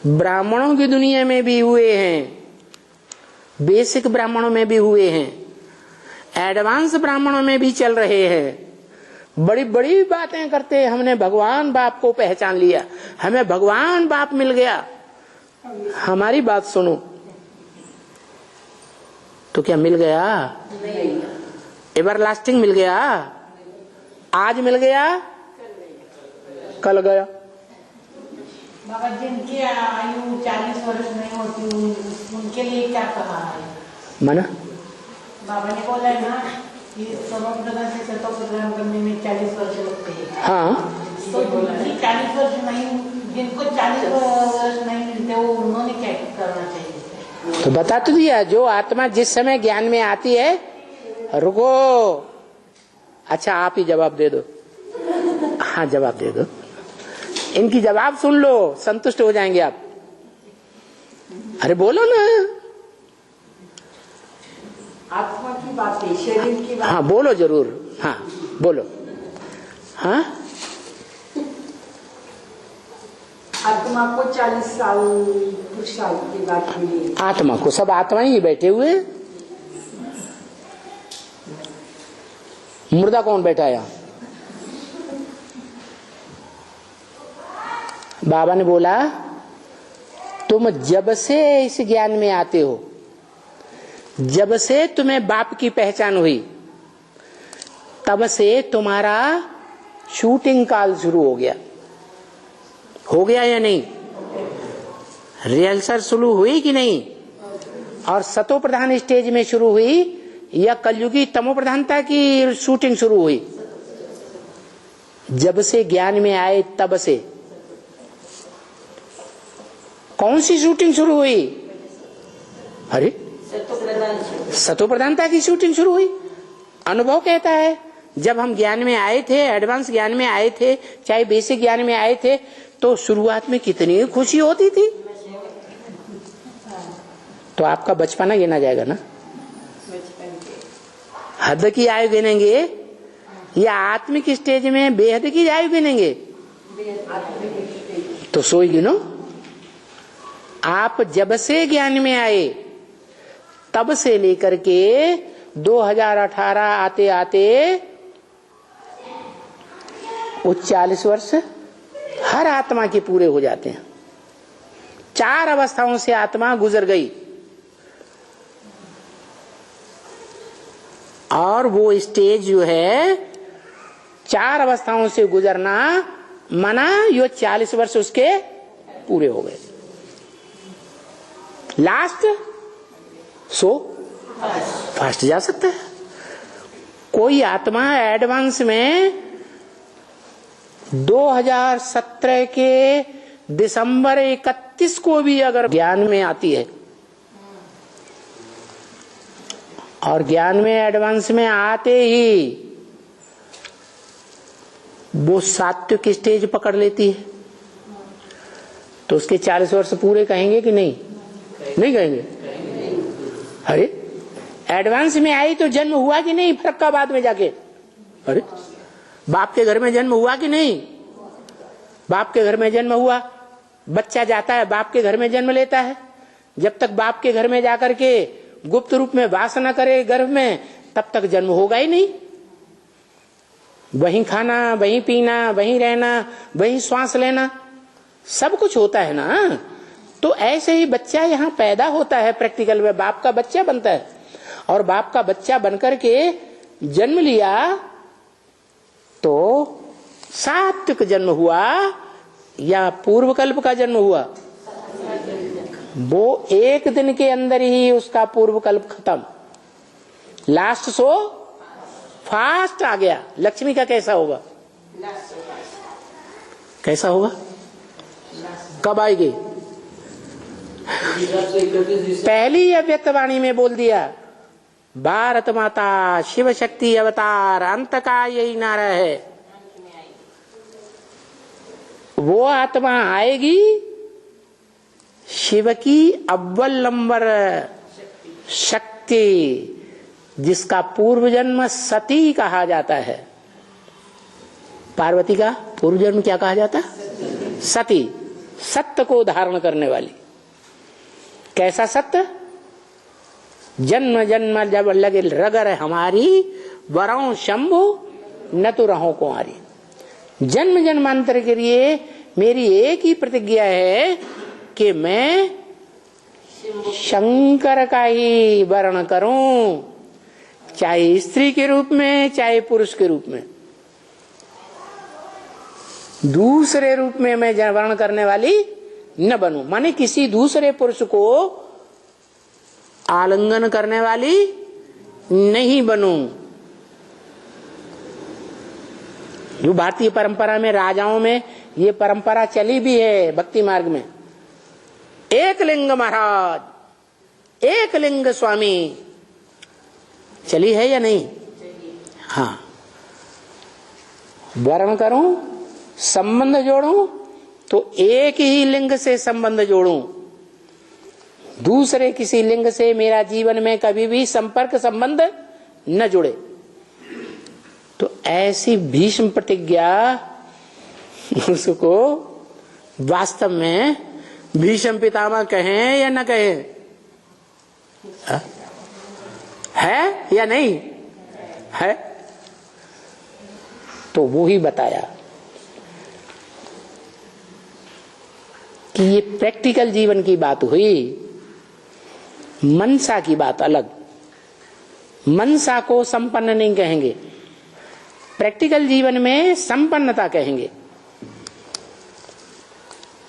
Speaker 1: ब्राह्मणों की दुनिया में भी हुए हैं, बेसिक ब्राह्मणों में भी हुए हैं, एडवांस ब्राह्मणों में भी चल रहे हैं। बड़ी बड़ी बातें करते हैं, हमने भगवान बाप को पहचान लिया, हमें भगवान बाप मिल गया। हमारी बात सुनो, तो क्या मिल गया? एवरलास्टिंग मिल गया? आज मिल गया, कल गया।
Speaker 4: बाबा जिनकी आयु 40 वर्ष नहीं होती उनके लिए क्या कहा है?
Speaker 1: माना
Speaker 4: बाबा ने बोला है ना, कि तमो प्रधान से सतो प्रधान करने में 40 वर्ष लगते हैं।
Speaker 1: हाँ,
Speaker 4: तो 40 वर्ष नहीं, जिनको 40 वर्ष नहीं मिलते वो उन्होंने क्या करना चाहिए?
Speaker 1: तो बता तो दिया, जो आत्मा जिस समय ज्ञान में आती है, रुको, अच्छा आप ही जवाब दे दो। हाँ जवाब दे दो, इनकी जवाब सुन लो, संतुष्ट हो जाएंगे आप। अरे बोलो ना।
Speaker 3: आत्मा की बात है, शरीर की बात।
Speaker 1: हाँ बोलो जरूर, हाँ बोलो। हाँ
Speaker 3: आत्मा को 40 साल कुछ साल की बात मिली।
Speaker 1: आत्मा को, सब आत्मा ही बैठे हुए। मुर्दा कौन बैठा है यहाँ? बाबा ने बोला तुम जब से इस ज्ञान में आते हो, जब से तुम्हें बाप की पहचान हुई, तब से तुम्हारा शूटिंग काल शुरू हो गया। हो गया या नहीं? रिहर्सल शुरू हुई कि नहीं? और सतो प्रधान स्टेज में शुरू हुई या कलयुगी तमो प्रधानता की शूटिंग शुरू हुई? जब से ज्ञान में आए तब से। कौन सी शूटिंग शुरू हुई? अरे सतो प्रधानता की शूटिंग शुरू हुई। अनुभव कहता है जब हम ज्ञान में आए थे, एडवांस ज्ञान में आए थे, चाहे बेसिक ज्ञान में आए थे, तो शुरुआत में कितनी खुशी होती थी। तो आपका बचपना गिना जाएगा ना? हद की आयु गिनेंगे या आत्मिक स्टेज में बेहद की आयु गिनेंगे? तो सोई गिनो। आप जब से ज्ञान में आए तब से लेकर के 2018 आते आते वो 40 वर्ष हर आत्मा के पूरे हो जाते हैं। 4 अवस्थाओं से आत्मा गुजर गई और वो स्टेज जो है 4 अवस्थाओं से गुजरना मना, यो 40 वर्ष उसके पूरे हो गए। लास्ट सो फास्ट जा सकता है। कोई आत्मा एडवांस में 2017 के दिसंबर 31 को भी अगर ज्ञान में आती है और ज्ञान में एडवांस में आते ही वो सात्विक स्टेज पकड़ लेती है, तो उसके 40 वर्ष पूरे कहेंगे कि नहीं? नहीं कहेंगे। अरे एडवांस में आई तो जन्म हुआ कि नहीं फरक्काबाद में जाके? अरे बाप के घर में जन्म हुआ कि नहीं? बाप के घर में जन्म हुआ। बच्चा जाता है बाप के घर में जन्म लेता है। जब तक बाप के घर में जाकर के गुप्त रूप में वास न करे गर्भ में, तब तक जन्म होगा ही नहीं। वहीं खाना, वहीं पीना, वहीं रहना, वहीं श्वास लेना, सब कुछ होता है ना। तो ऐसे ही बच्चा यहाँ पैदा होता है, प्रैक्टिकल में बाप का बच्चा बनता है। और बाप का बच्चा बनकर के जन्म लिया तो सात्विक जन्म हुआ या पूर्व कल्प का जन्म हुआ? वो एक दिन के अंदर ही उसका पूर्व कल्प खत्म। लास्ट सो फास्ट आ गया। लक्ष्मी का कैसा होगा? कैसा होगा? कब आएगी? पहली अव्यक्तवाणी में बोल दिया, भारत माता शिव शक्ति अवतार अंत का यही नारा है। वो आत्मा आएगी शिव की अव्वल नंबर शक्ति, जिसका पूर्व जन्म सती कहा जाता है। पार्वती का पूर्व जन्म क्या कहा जाता? सती, सत्य को धारण करने वाली। कैसा सत्य? जन्म जन्म जब लगे रगर हमारी, वरों शंभु न तो रहो कुंवारी। जन्म जन्मांतर के लिए मेरी एक ही प्रतिज्ञा है कि मैं शंकर का ही वर्ण करूं, चाहे स्त्री के रूप में चाहे पुरुष के रूप में। दूसरे रूप में मैं वर्ण करने वाली न बनूं, माने किसी दूसरे पुरुष को आलिंगन करने वाली नहीं बनूं। जो भारतीय परंपरा में, राजाओं में ये परंपरा चली भी है भक्ति मार्ग में। एक लिंग महाराज, एक लिंग स्वामी चली है या नहीं? हाँ। वर्ण करूं, संबंध जोड़ूं तो एक ही लिंग से संबंध जोड़ूं, दूसरे किसी लिंग से मेरा जीवन में कभी भी संपर्क संबंध न जुड़े। तो ऐसी भीष्म प्रतिज्ञा उसको वास्तव में भीष्म पितामह कहें या न कहें? है या नहीं है? तो वो ही बताया कि ये प्रैक्टिकल जीवन की बात हुई, मनसा की बात अलग। मनसा को संपन्न नहीं कहेंगे, प्रैक्टिकल जीवन में संपन्नता कहेंगे।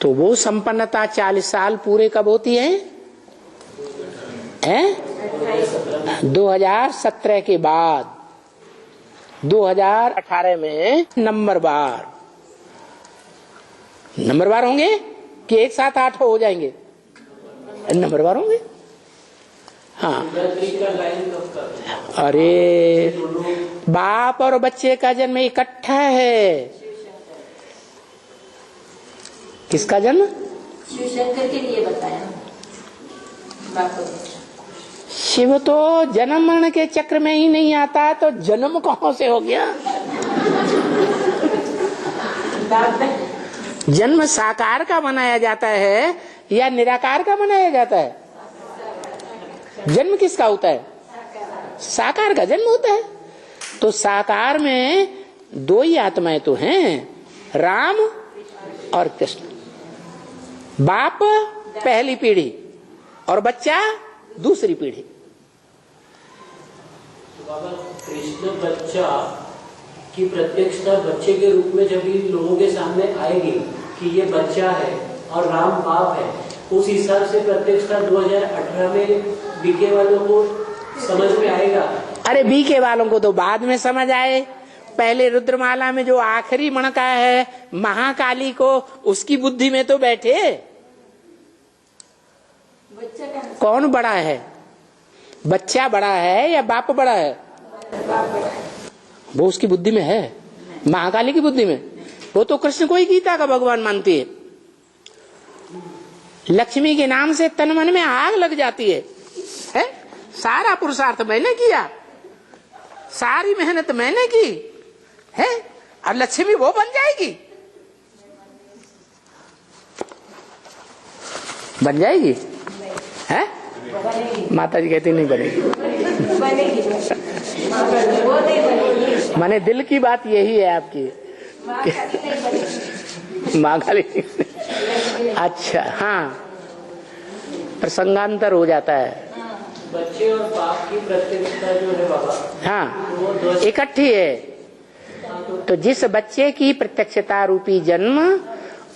Speaker 1: तो वो संपन्नता 40 साल पूरे कब होती है? 2017 के बाद, 2018 में नंबरवार होंगे कि एक साथ 8 हो जाएंगे? नंबरवार होंगे। हाँ। अरे बाप और बच्चे का जन्म इकट्ठा है। किसका जन्म?
Speaker 3: शिव शंकर के लिए बताया बाप और बच्चा।
Speaker 1: शिव तो जन्म मरण के चक्र में ही नहीं आता, तो जन्म कहां से हो गया? जन्म साकार का मनाया जाता है या निराकार का मनाया जाता है? जन्म किसका होता है? साकार का जन्म होता है। तो साकार में 2 ही आत्माएं तो हैं, राम और कृष्ण। बाप पहली पीढ़ी और बच्चा दूसरी पीढ़ी।
Speaker 2: बाबा, कृष्ण बच्चा की प्रत्यक्षता बच्चे के रूप में जब इन लोगों के सामने आएगी कि ये बच्चा है और राम बाप है, उस हिसाब से प्रत्यक्षता 2018 में बीके वालों को समझ में आएगा।
Speaker 1: अरे बीके वालों को तो बाद में समझ आए। पहले रुद्रमाला में जो आखिरी मणका है महाकाली को, उसकी बुद्धि में तो बैठे। कौन बड़ा है? बच्चा बड़ा है या बाप बड़ा है? वो उसकी बुद्धि में है, महाकाली की बुद्धि में। वो तो कृष्ण को ही गीता का भगवान मानती है। लक्ष्मी के नाम से तन मन में आग लग जाती है? सारा पुरुषार्थ मैंने किया, सारी मेहनत मैंने की है, और लक्ष्मी वो बन जाएगी? बन जाएगी है? माता जी कहती नहीं बनेगी। माने दिल की बात यही है आपकी। माँ खाली। अच्छा, हाँ, प्रसंगांतर हो जाता है।
Speaker 2: बच्चे और बाप की प्रत्यक्षता जो है बाबा,
Speaker 1: हाँ, इकट्ठी है। तो जिस बच्चे की प्रत्यक्षता रूपी जन्म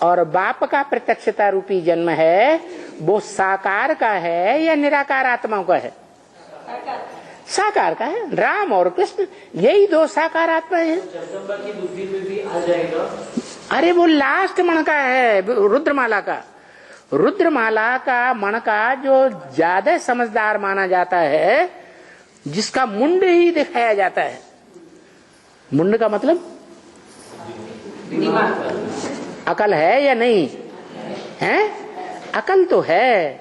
Speaker 1: और बाप का प्रत्यक्षता रूपी जन्म है, वो साकार का है या निराकार आत्माओं का है? साकार का है। राम और कृष्ण यही 2 साकार आत्माएं हैं।
Speaker 2: जगदम्बा की बुद्धि में भी आ जाएगा।
Speaker 1: अरे वो लास्ट मणका है रुद्रमाला का। रुद्रमाला का मणका जो ज्यादा समझदार माना जाता है, जिसका मुंड ही दिखाया जाता है। मुंड का मतलब अकल है या नहीं है? अकल तो है,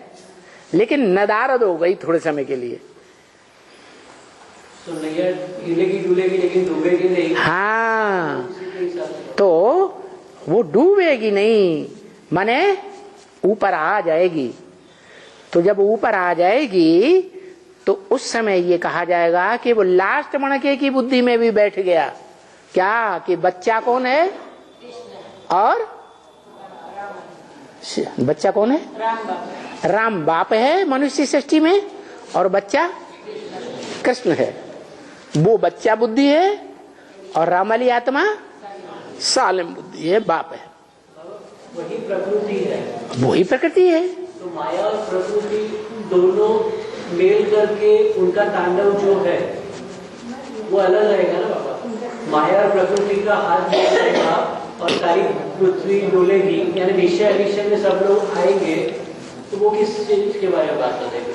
Speaker 1: लेकिन नदारद हो गई थोड़े समय के लिए।
Speaker 2: तो नैया हिलेगी डुलेगी लेकिन डूबेगी नहीं।
Speaker 1: हाँ, तो वो डूबेगी नहीं, माने ऊपर आ जाएगी। तो जब ऊपर आ जाएगी तो उस समय ये कहा जाएगा कि वो लास्ट मणके की बुद्धि में भी बैठ गया। क्या कि बच्चा कौन है और बच्चा कौन है? राम बाप है मनुष्य सृष्टि में, और बच्चा कृष्ण है। वो बच्चा बुद्धि है और रामाली आत्मा सालिम बुद्धि है, बाप है।
Speaker 2: वही प्रकृति है।
Speaker 1: वही प्रकृति है।
Speaker 2: तो माया और प्रकृति दोनों मेल करके उनका तांडव जो है वो अलग रहेगा ना बाबा? माया और प्रकृति का हाथ जोड़ेगा और सारी पृथ्वी डोलेगी, यानी निश्चय अनिश्चय में सब लोग आएंगे, तो वो किस चीज के बारे में बात करेंगे?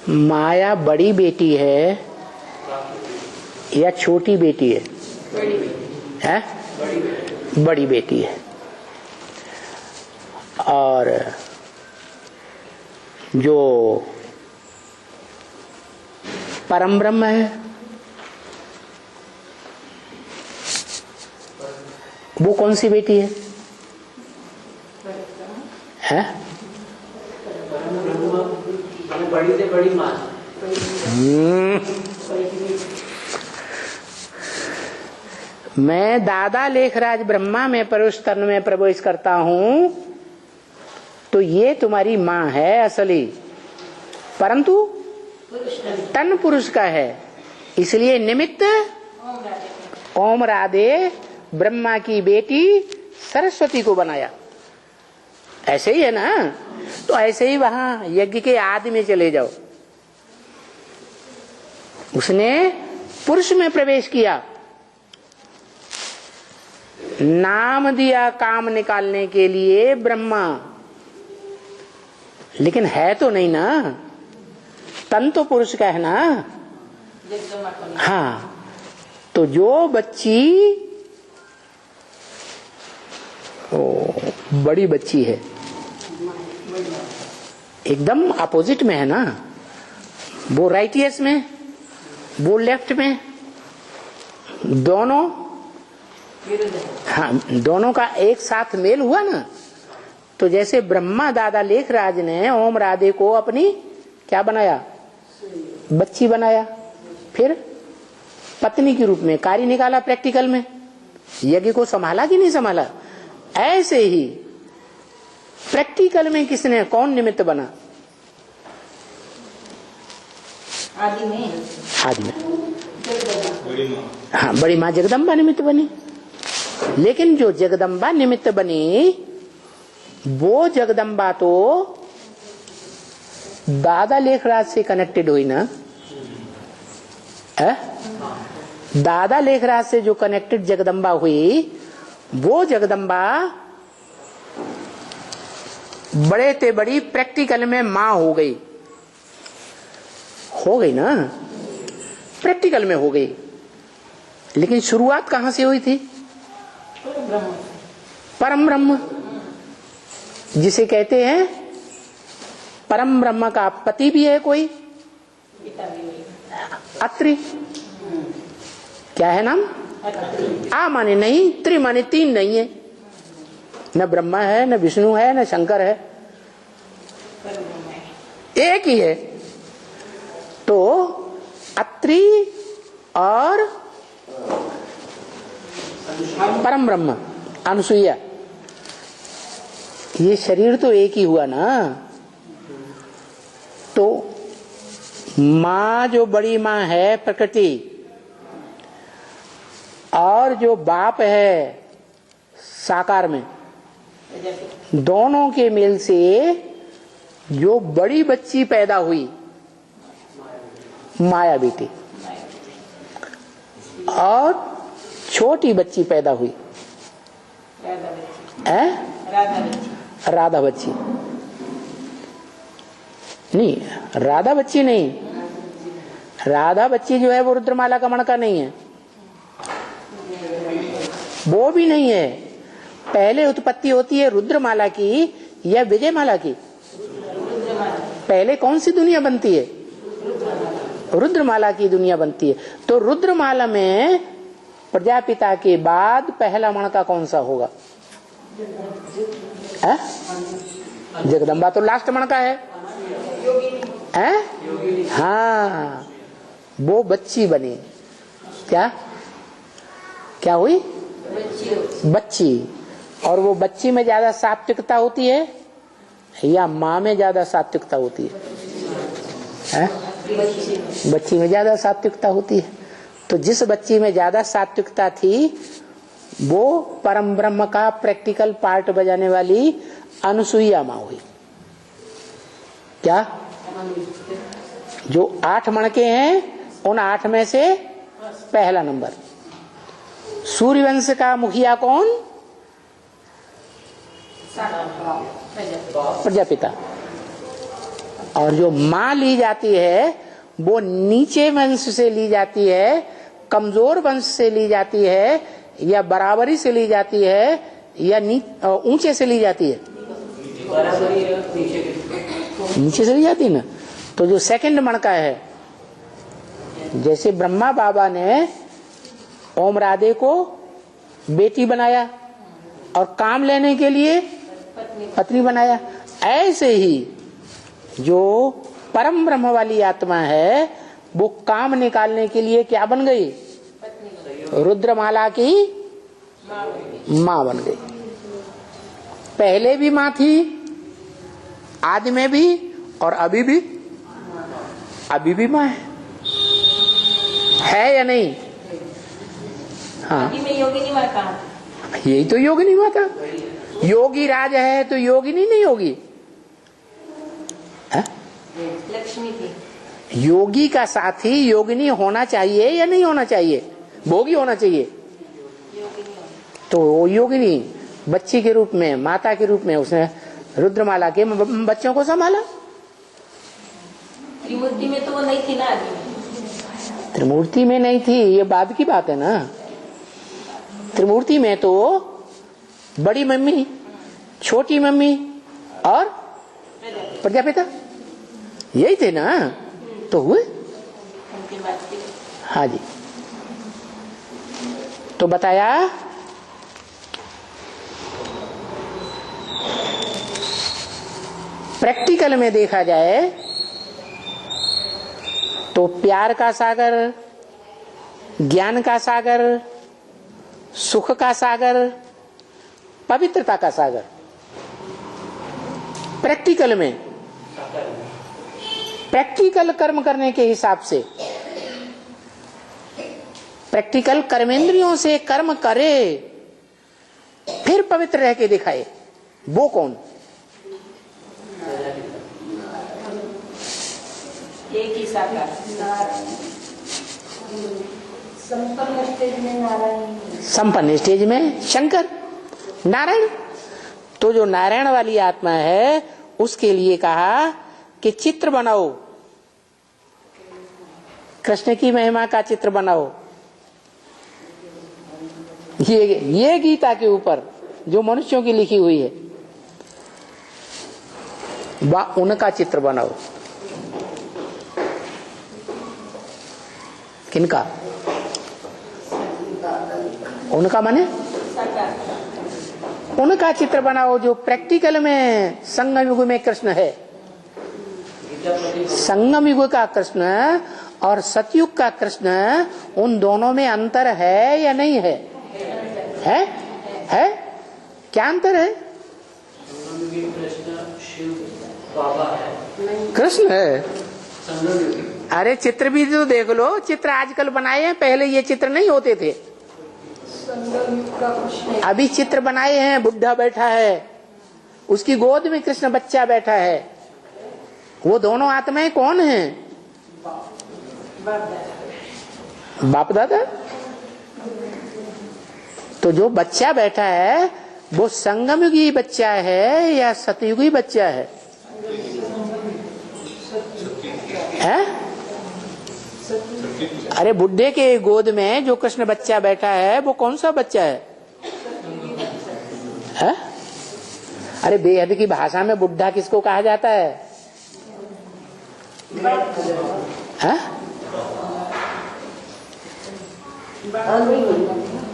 Speaker 1: माया बड़ी बेटी है या छोटी बेटी है? है? बड़ी बेटी है। और जो परम ब्रह्म है वो कौन सी बेटी है? है?
Speaker 2: बड़ी से बड़ी मां।
Speaker 1: मैं दादा लेखराज ब्रह्मा में परुष तन में प्रवेश करता हूं तो ये तुम्हारी मां है असली, परंतु तन पुरुष का है, इसलिए निमित्त ओम राधे ब्रह्मा की बेटी सरस्वती को बनाया। ऐसे ही है ना? तो ऐसे ही वहां यज्ञ के आदि में चले जाओ, उसने पुरुष में प्रवेश किया, नाम दिया काम निकालने के लिए ब्रह्मा, लेकिन है तो नहीं ना, तन तो पुरुष का है ना। हाँ, तो जो बच्ची बड़ी बच्ची है एकदम अपोजिट में है ना, वो राइट ईयर्स में, वो लेफ्ट में, दोनों, हाँ दोनों का एक साथ मेल हुआ ना। तो जैसे ब्रह्मा दादा लेखराज ने ओम राधे को अपनी क्या बनाया? बच्ची बनाया, फिर पत्नी के रूप में कार्य निकाला प्रैक्टिकल में, यज्ञ को संभाला कि नहीं संभाला? ऐसे ही प्रैक्टिकल में किसने, कौन निमित्त बना?
Speaker 3: आदि में
Speaker 1: हाँ, बड़ी माँ जगदम्बा निमित्त बनी। लेकिन जो जगदम्बा निमित्त बनी वो जगदम्बा तो दादा लेखराज से कनेक्टेड हुई ना। दादा लेखराज से जो कनेक्टेड जगदम्बा हुई, वो जगदम्बा बड़े ते बड़ी प्रैक्टिकल में मां हो गई ना, प्रैक्टिकल में हो गई। लेकिन शुरुआत कहां से हुई थी? परम ब्रह्म, जिसे कहते हैं परम ब्रह्म का पति भी है कोई, अत्रि। क्या है नाम? आ माने नहीं, त्रि माने तीन नहीं है, न ब्रह्मा है, न विष्णु है, न शंकर है, एक ही है। तो अत्रि और परम ब्रह्म अनुसुईया, ये शरीर तो एक ही हुआ ना। तो माँ जो बड़ी माँ है प्रकृति, और जो बाप है साकार में, दोनों के मेल से जो बड़ी बच्ची पैदा हुई माया बेटी, और छोटी बच्ची पैदा हुई राधा बच्ची नहीं, राधा बच्ची नहीं, राधा बच्ची जो है वो रुद्रमाला का मणका नहीं है, वो भी नहीं है। पहले उत्पत्ति होती है रुद्रमाला की या विजयमाला की? पहले कौन सी दुनिया बनती है? रुद्रमाला की दुनिया बनती है। तो रुद्रमाला में प्रजापिता के बाद पहला मणका कौन सा होगा? जगदम्बा तो लास्ट मणका है। हाँ, वो बच्ची बनी। क्या क्या हुई? बच्ची। और वो बच्ची में ज्यादा सात्विकता होती है या माँ में ज्यादा सात्विकता होती है? बच्ची में ज्यादा सात्विकता होती है। तो जिस बच्ची में ज्यादा सात्विकता थी वो परम ब्रह्म का प्रैक्टिकल पार्ट बजाने वाली अनुसुईया माँ हुई। क्या? जो 8 मणके हैं उन 8 में से पहला नंबर। सूर्यवंश का मुखिया कौन? प्रजापिता। और जो माँ ली जाती है वो नीचे वंश से ली जाती है, कमजोर वंश से ली जाती है, या बराबरी से ली जाती है, या ऊंचे से ली जाती है? नीचे से ली जाती है ना। तो जो सेकंड मणका है, जैसे ब्रह्मा बाबा ने ओम राधे को बेटी बनाया और काम लेने के लिए पत्नी बनाया, ऐसे ही जो परम ब्रह्म वाली आत्मा है वो काम निकालने के लिए क्या बन गई? रुद्रमाला की माँ बन गई। पहले भी माँ थी, आदि में भी, और अभी भी माँ है या नहीं? हाँ,
Speaker 3: योगिनी माता,
Speaker 1: यही तो योगिनी माता। योगी राज है तो योगिनी नहीं होगी?
Speaker 3: लक्ष्मी थी।
Speaker 1: योगी का साथी योगिनी होना चाहिए या नहीं होना चाहिए? भोगी होना चाहिए। तो वो योगिनी बच्ची के रूप में, माता के रूप में उसने रुद्रमाला के बच्चों को संभाला।
Speaker 3: त्रिमूर्ति में तो वो नहीं थी ना आदि।
Speaker 1: त्रिमूर्ति में नहीं थी, ये बाद की बात है ना। त्रिमूर्ति में तो बड़ी मम्मी, छोटी मम्मी और प्रजापिता यही थे ना। तो हुए। हाँ जी। तो बताया प्रैक्टिकल में देखा जाए तो प्यार का सागर, ज्ञान का सागर, सुख का सागर, पवित्रता का सागर, प्रैक्टिकल में, प्रैक्टिकल कर्म करने के हिसाब से, प्रैक्टिकल कर्मेंद्रियों से कर्म करे फिर पवित्र रह के दिखाए, वो कौन?
Speaker 3: एक ही साकार। संपन्न स्टेज में नारायण,
Speaker 1: संपन्न स्टेज में शंकर, नारायण। तो जो नारायण वाली आत्मा है उसके लिए कहा कि चित्र बनाओ, कृष्ण की महिमा का चित्र बनाओ। ये गीता के ऊपर जो मनुष्यों की लिखी हुई है उनका चित्र बनाओ। किनका? उनका माने उनका चित्र बनाओ जो प्रैक्टिकल में संगम युग में कृष्ण है। संगम युग का कृष्ण और सतयुग का कृष्ण, उन दोनों में अंतर है या नहीं है? है? क्या अंतर है? कृष्ण है। अरे चित्र भी तो देख लो, चित्र आजकल बनाए हैं, पहले ये चित्र नहीं होते थे। अभी चित्र बनाए हैं, बुढ़ा बैठा है, उसकी गोद में कृष्ण बच्चा बैठा है। वो दोनों आत्माएं कौन हैं? बाप दादा। तो जो बच्चा बैठा है वो संगमयुगी बच्चा है या सतयुगी बच्चा है? अरे बुढ़े के गोद में जो कृष्ण बच्चा बैठा है वो कौन सा बच्चा है? अरे बेहद की भाषा में बुढ़ा किसको कहा जाता है?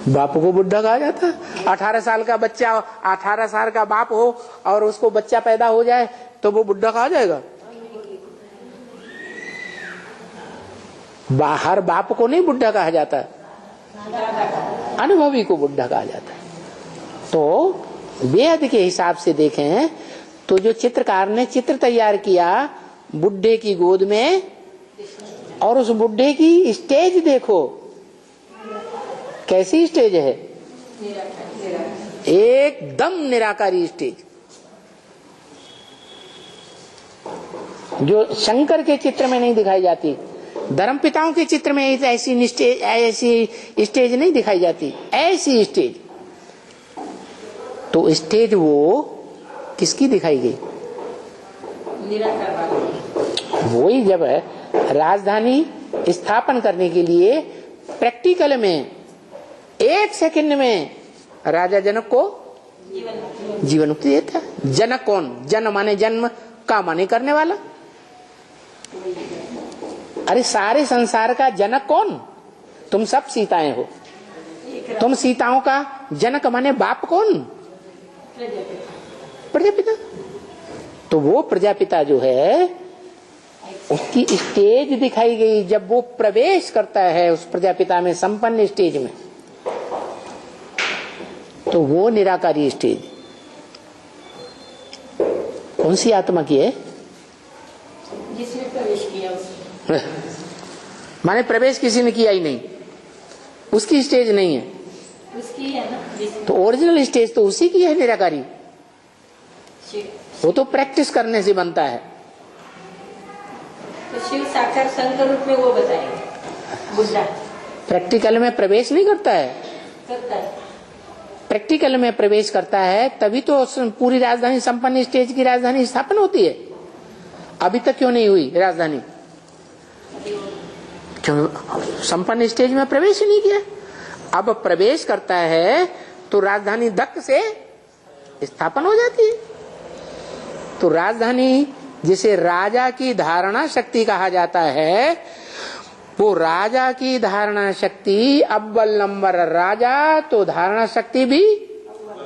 Speaker 1: बाप को बुढ़ा कहा जाता है। 18 साल का बच्चा, 18 साल का बाप हो और उसको बच्चा पैदा हो जाए तो वो बुढ़ा कहा जाएगा? बाहर बाप को नहीं बुढ़ा कहा जाता, अनुभवी को बुढ़ा कहा जाता है। तो वेद के हिसाब से देखें तो जो चित्रकार ने चित्र तैयार किया बुढ़े की गोद में, और उस बुढ़े की स्टेज देखो कैसी स्टेज है, एकदम निराकारी स्टेज। जो शंकर के चित्र में नहीं दिखाई जाती, धर्म पिताओं के चित्र में ऐसी स्टेज नहीं दिखाई जाती, ऐसी स्टेज। तो स्टेज वो किसकी दिखाई गई? वही जब राजधानी स्थापन करने के लिए प्रैक्टिकल में 1 सेकंड में राजा जनक को जीवन मुक्ति देता है। जनक कौन? जन माने जन्म, का माने करने वाला। अरे सारे संसार का जनक कौन? तुम सब सीताएं हो। तुम सीताओं का जनक माने बाप कौन? प्रजापिता। तो वो प्रजापिता जो है उसकी स्टेज दिखाई गई जब वो प्रवेश करता है उस प्रजापिता में, संपन्न स्टेज में। तो वो निराकारी स्टेज कौन सी आत्मा की है?
Speaker 3: जिसने प्रवेश किया
Speaker 1: माने प्रवेश किसी ने किया ही नहीं, उसकी स्टेज नहीं है,
Speaker 3: उसकी है ना।
Speaker 1: तो ओरिजिनल स्टेज तो उसी की है निराकारी। वो तो प्रैक्टिस करने से बनता है।
Speaker 3: तो शिव साकार संत रूप में वो बताएंगे। बुद्धा
Speaker 1: प्रैक्टिकल में प्रवेश नहीं करता है,
Speaker 3: करता है।
Speaker 1: प्रैक्टिकल में प्रवेश करता है तभी तो पूरी राजधानी, संपन्न स्टेज की राजधानी स्थापन होती है। अभी तक क्यों नहीं हुई राजधानी? क्यों? संपन्न स्टेज में प्रवेश ही नहीं किया। अब प्रवेश करता है तो राजधानी धक से स्थापन हो जाती है। तो राजधानी जिसे राजा की धारणा शक्ति कहा जाता है, वो राजा की धारणा शक्ति अव्वल नंबर राजा, तो धारणा शक्ति भी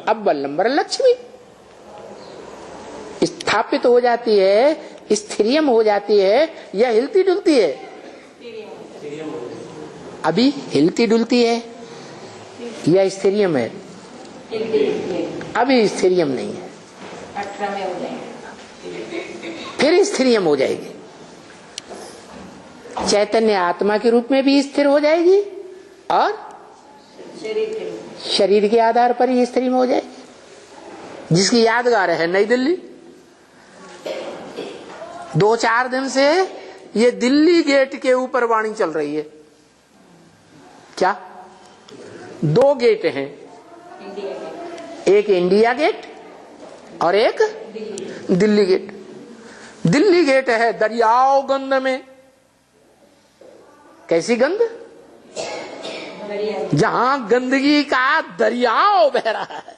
Speaker 1: अव्वल नंबर लक्ष्मी स्थापित हो जाती है, स्थिरियम हो जाती है या हिलती डुलती है? अभी हिलती डुलती है या स्थिरियम है? अभी स्थिरियम नहीं है,
Speaker 3: 18 में हो जाएंगे,
Speaker 1: फिर स्थिरियम हो जाएगी। चैतन्य आत्मा के रूप में भी स्थिर हो जाएगी और शरीर के आधार पर ही स्थिर हो जाएगी। जिसकी यादगार है नई दिल्ली, 2-4 दिन से ये दिल्ली गेट के ऊपर वाणी चल रही है। क्या? 2 गेट हैं, एक इंडिया गेट और एक दिल्ली गेट। दिल्ली गेट है दरियाओ गंध में। कैसी गंध? जहां गंदगी का दरियाओ बह रहा है।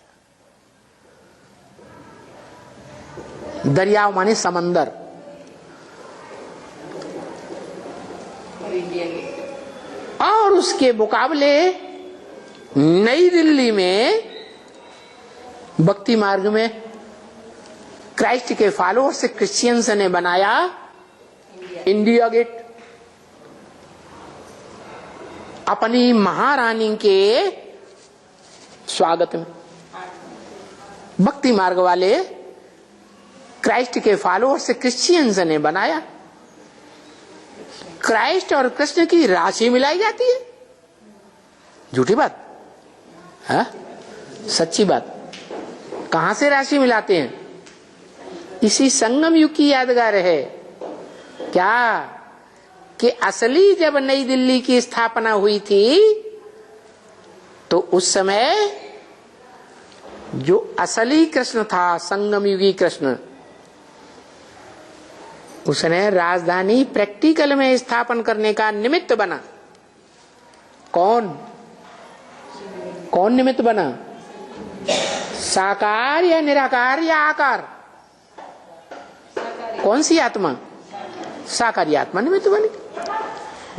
Speaker 1: दरियाओ माने समंदर। और उसके मुकाबले नई दिल्ली में भक्ति मार्ग में क्राइस्ट के फॉलोअर्स क्रिश्चियंस ने बनाया इंडिया गेट। अपनी महारानी के स्वागत में भक्ति मार्ग वाले क्राइस्ट के फॉलोअर्स क्रिश्चियंस ने बनाया। क्राइस्ट और कृष्ण की राशि मिलाई जाती है। झूठी बात है? सच्ची बात। कहां से राशि मिलाते हैं? इसी संगम युग की यादगार है। क्या कि असली जब नई दिल्ली की स्थापना हुई थी तो उस समय जो असली कृष्ण था, संगम युगी कृष्ण, उसने राजधानी प्रैक्टिकल में स्थापन करने का निमित्त बना। कौन निमित्त बना? साकार या निराकार या आकार? कौन सी आत्मा? साकारी आत्मा निमित्त बनी।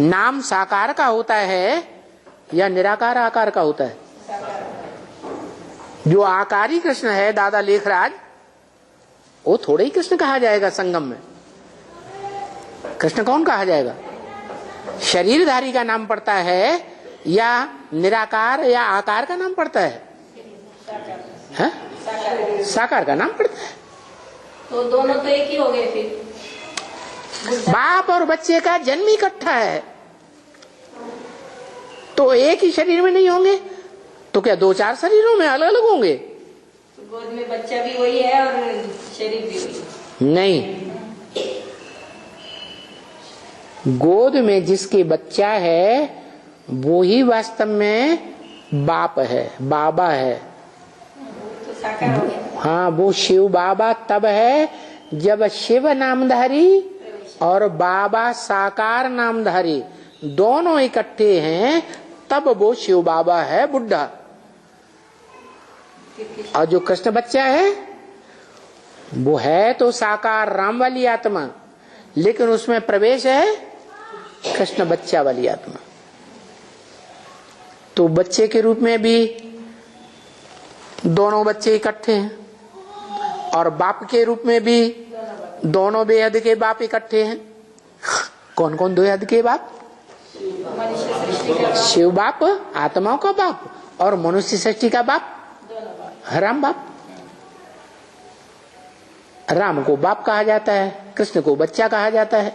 Speaker 1: नाम साकार का होता है या निराकार आकार का होता है? जो आकारी कृष्ण है दादा लेखराज, वो थोड़े ही कृष्ण कहा जाएगा संगम में। कृष्ण कौन कहा जाएगा? शरीरधारी का नाम पड़ता है या निराकार या आकार का नाम पड़ता है? साकार का नाम पड़ता है।
Speaker 3: तो दोनों तो एक ही हो गए फिर।
Speaker 1: बाप और बच्चे का जन्म इकट्ठा है तो एक ही शरीर में नहीं होंगे तो क्या 2-4 शरीरों में अलग अलग होंगे?
Speaker 3: तो गोद में बच्चा भी वही है और शरीर भी वही।
Speaker 1: नहीं, गोद में जिसके बच्चा है वो ही वास्तव में बाप है, बाबा है।
Speaker 3: तो साकार हो गया।
Speaker 1: हाँ, वो शिव बाबा तब है जब शिव नामधारी और बाबा साकार नामधारी दोनों इकट्ठे हैं, तब वो शिव बाबा है बुढ़ा। और जो कृष्ण बच्चा है वो है तो साकार राम वाली आत्मा, लेकिन उसमें प्रवेश है कृष्ण बच्चा वाली आत्मा। तो बच्चे के रूप में भी दोनों बच्चे इकट्ठे हैं और बाप के रूप में भी दोनों बेहद के बाप इकट्ठे हैं। कौन कौन बेहद के बाप? शिव बाप, आत्माओं का बाप, और मनुष्य सृष्टि का बाप राम बाप। राम को बाप कहा जाता है, कृष्ण को बच्चा कहा जाता है।